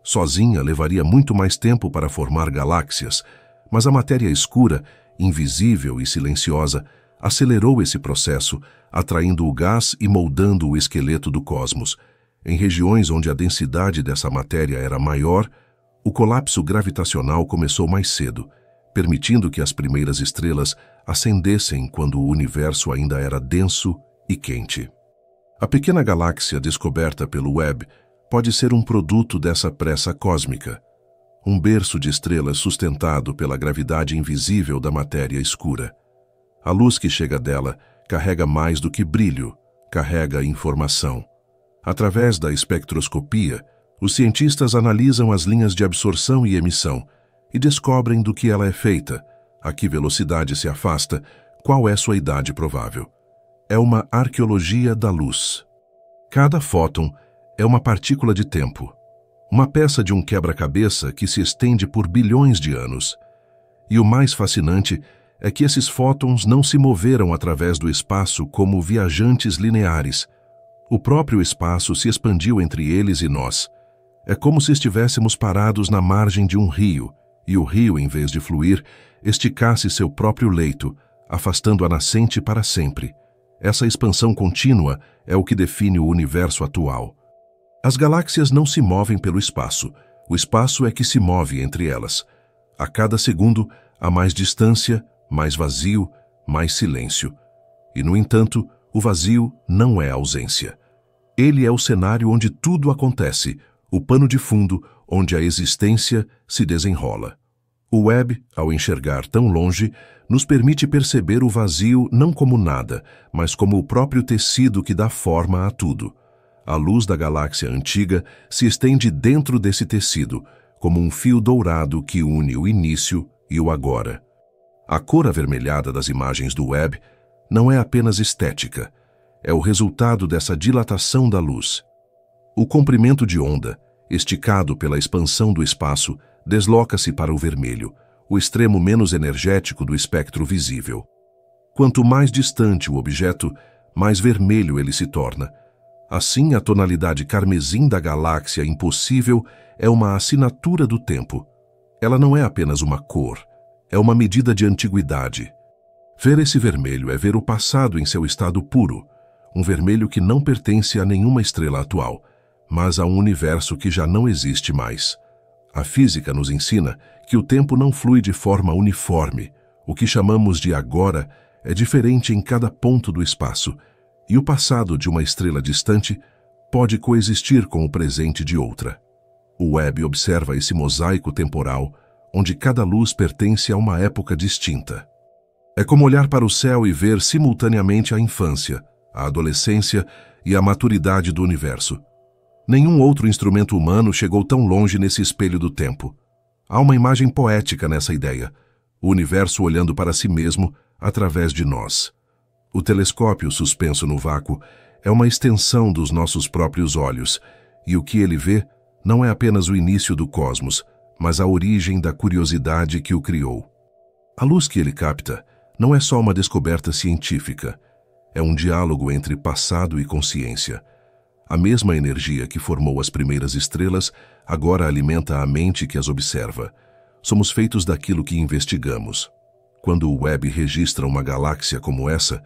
Sozinha levaria muito mais tempo para formar galáxias, mas a matéria escura, invisível e silenciosa, acelerou esse processo, atraindo o gás e moldando o esqueleto do cosmos. Em regiões onde a densidade dessa matéria era maior, o colapso gravitacional começou mais cedo, permitindo que as primeiras estrelas acendessem quando o universo ainda era denso e quente. A pequena galáxia descoberta pelo Webb pode ser um produto dessa pressa cósmica, um berço de estrelas sustentado pela gravidade invisível da matéria escura. A luz que chega dela carrega mais do que brilho, carrega informação. Através da espectroscopia, os cientistas analisam as linhas de absorção e emissão e descobrem do que ela é feita, a que velocidade se afasta, qual é sua idade provável. É uma arqueologia da luz. Cada fóton é uma partícula de tempo, uma peça de um quebra-cabeça que se estende por bilhões de anos. E o mais fascinante é que esses fótons não se moveram através do espaço como viajantes lineares. O próprio espaço se expandiu entre eles e nós. É como se estivéssemos parados na margem de um rio, e o rio, em vez de fluir, esticasse seu próprio leito, afastando a nascente para sempre. Essa expansão contínua é o que define o universo atual. As galáxias não se movem pelo espaço, o espaço é que se move entre elas. A cada segundo, há mais distância, mais vazio, mais silêncio. E, no entanto, o vazio não é ausência. Ele é o cenário onde tudo acontece, o pano de fundo onde a existência se desenrola. O Webb, ao enxergar tão longe, nos permite perceber o vazio não como nada, mas como o próprio tecido que dá forma a tudo. A luz da galáxia antiga se estende dentro desse tecido, como um fio dourado que une o início e o agora. A cor avermelhada das imagens do Webb não é apenas estética, é o resultado dessa dilatação da luz. O comprimento de onda, esticado pela expansão do espaço, desloca-se para o vermelho, o extremo menos energético do espectro visível. Quanto mais distante o objeto, mais vermelho ele se torna. Assim, a tonalidade carmesim da galáxia impossível é uma assinatura do tempo. Ela não é apenas uma cor, é uma medida de antiguidade. Ver esse vermelho é ver o passado em seu estado puro, um vermelho que não pertence a nenhuma estrela atual, mas a um universo que já não existe mais. A física nos ensina que o tempo não flui de forma uniforme. O que chamamos de agora é diferente em cada ponto do espaço, e o passado de uma estrela distante pode coexistir com o presente de outra. O Webb observa esse mosaico temporal, onde cada luz pertence a uma época distinta. É como olhar para o céu e ver simultaneamente a infância, a adolescência e a maturidade do universo. Nenhum outro instrumento humano chegou tão longe nesse espelho do tempo. Há uma imagem poética nessa ideia, o universo olhando para si mesmo através de nós. O telescópio suspenso no vácuo é uma extensão dos nossos próprios olhos, e o que ele vê não é apenas o início do cosmos, mas a origem da curiosidade que o criou. A luz que ele capta não é só uma descoberta científica, é um diálogo entre passado e consciência. A mesma energia que formou as primeiras estrelas agora alimenta a mente que as observa. Somos feitos daquilo que investigamos. Quando o Webb registra uma galáxia como essa,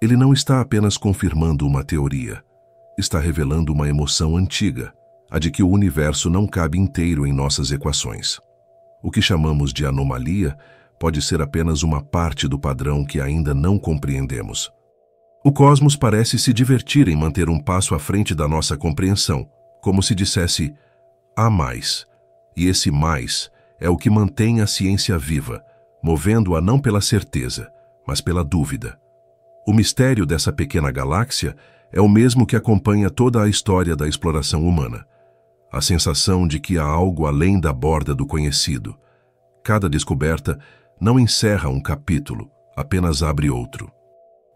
ele não está apenas confirmando uma teoria. Está revelando uma emoção antiga, a de que o universo não cabe inteiro em nossas equações. O que chamamos de anomalia pode ser apenas uma parte do padrão que ainda não compreendemos. O cosmos parece se divertir em manter um passo à frente da nossa compreensão, como se dissesse, há mais. E esse mais é o que mantém a ciência viva, movendo-a não pela certeza, mas pela dúvida. O mistério dessa pequena galáxia é o mesmo que acompanha toda a história da exploração humana. A sensação de que há algo além da borda do conhecido. Cada descoberta não encerra um capítulo, apenas abre outro.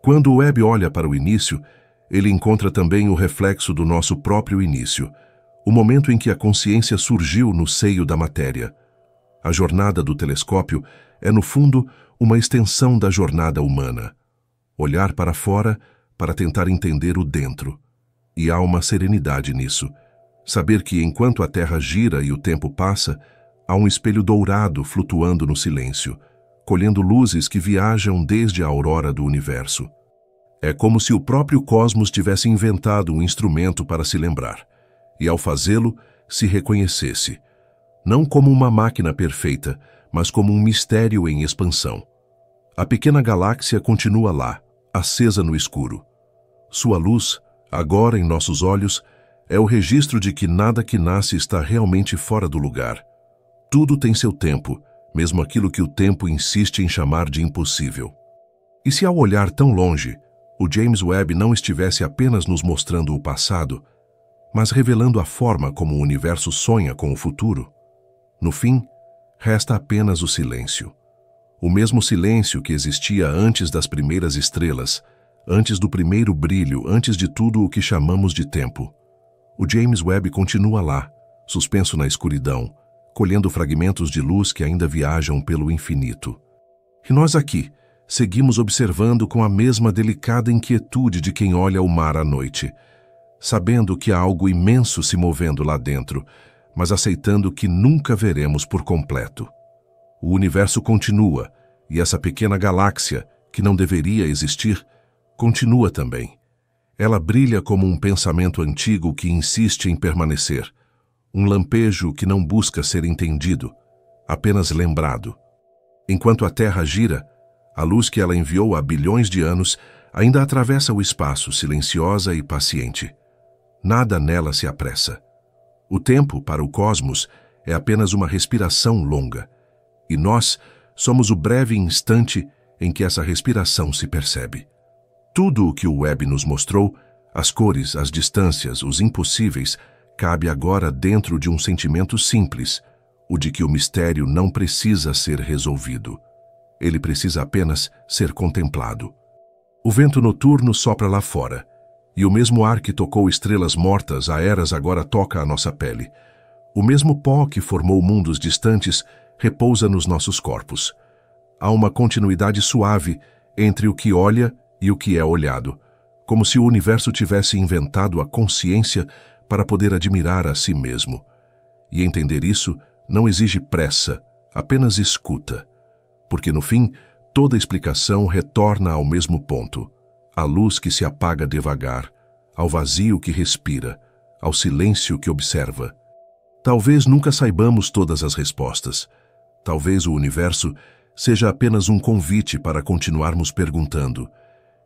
Quando o Webb olha para o início, ele encontra também o reflexo do nosso próprio início, o momento em que a consciência surgiu no seio da matéria. A jornada do telescópio é, no fundo, uma extensão da jornada humana. Olhar para fora para tentar entender o dentro. E há uma serenidade nisso. Saber que, enquanto a Terra gira e o tempo passa, há um espelho dourado flutuando no silêncio, colhendo luzes que viajam desde a aurora do universo. É como se o próprio cosmos tivesse inventado um instrumento para se lembrar, e ao fazê-lo, se reconhecesse, não como uma máquina perfeita, mas como um mistério em expansão. A pequena galáxia continua lá, acesa no escuro. Sua luz, agora em nossos olhos, é o registro de que nada que nasce está realmente fora do lugar. Tudo tem seu tempo, mesmo aquilo que o tempo insiste em chamar de impossível. E se ao olhar tão longe, o James Webb não estivesse apenas nos mostrando o passado, mas revelando a forma como o universo sonha com o futuro? No fim, resta apenas o silêncio. O mesmo silêncio que existia antes das primeiras estrelas, antes do primeiro brilho, antes de tudo o que chamamos de tempo. O James Webb continua lá, suspenso na escuridão, colhendo fragmentos de luz que ainda viajam pelo infinito. E nós aqui, seguimos observando com a mesma delicada inquietude de quem olha o mar à noite, sabendo que há algo imenso se movendo lá dentro, mas aceitando que nunca veremos por completo. O universo continua, e essa pequena galáxia, que não deveria existir, continua também. Ela brilha como um pensamento antigo que insiste em permanecer, um lampejo que não busca ser entendido, apenas lembrado. Enquanto a Terra gira, a luz que ela enviou há bilhões de anos ainda atravessa o espaço, silenciosa e paciente. Nada nela se apressa. O tempo, para o cosmos, é apenas uma respiração longa, e nós somos o breve instante em que essa respiração se percebe. Tudo o que o Webb nos mostrou, as cores, as distâncias, os impossíveis, cabe agora dentro de um sentimento simples, o de que o mistério não precisa ser resolvido. Ele precisa apenas ser contemplado. O vento noturno sopra lá fora, e o mesmo ar que tocou estrelas mortas há eras agora toca a nossa pele. O mesmo pó que formou mundos distantes repousa nos nossos corpos. Há uma continuidade suave entre o que olha e o que é olhado, como se o universo tivesse inventado a consciência para poder admirar a si mesmo. E entender isso não exige pressa, apenas escuta, porque no fim, toda explicação retorna ao mesmo ponto, à luz que se apaga devagar, ao vazio que respira, ao silêncio que observa. Talvez nunca saibamos todas as respostas. Talvez o universo seja apenas um convite para continuarmos perguntando.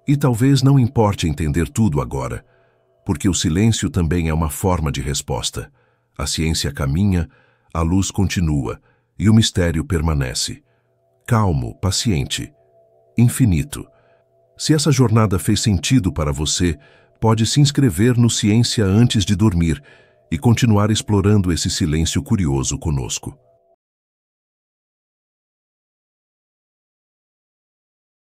E talvez não importe entender tudo agora, porque o silêncio também é uma forma de resposta. A ciência caminha, a luz continua e o mistério permanece. Calmo, paciente, infinito. Se essa jornada fez sentido para você, pode se inscrever no Ciência antes de dormir e continuar explorando esse silêncio curioso conosco.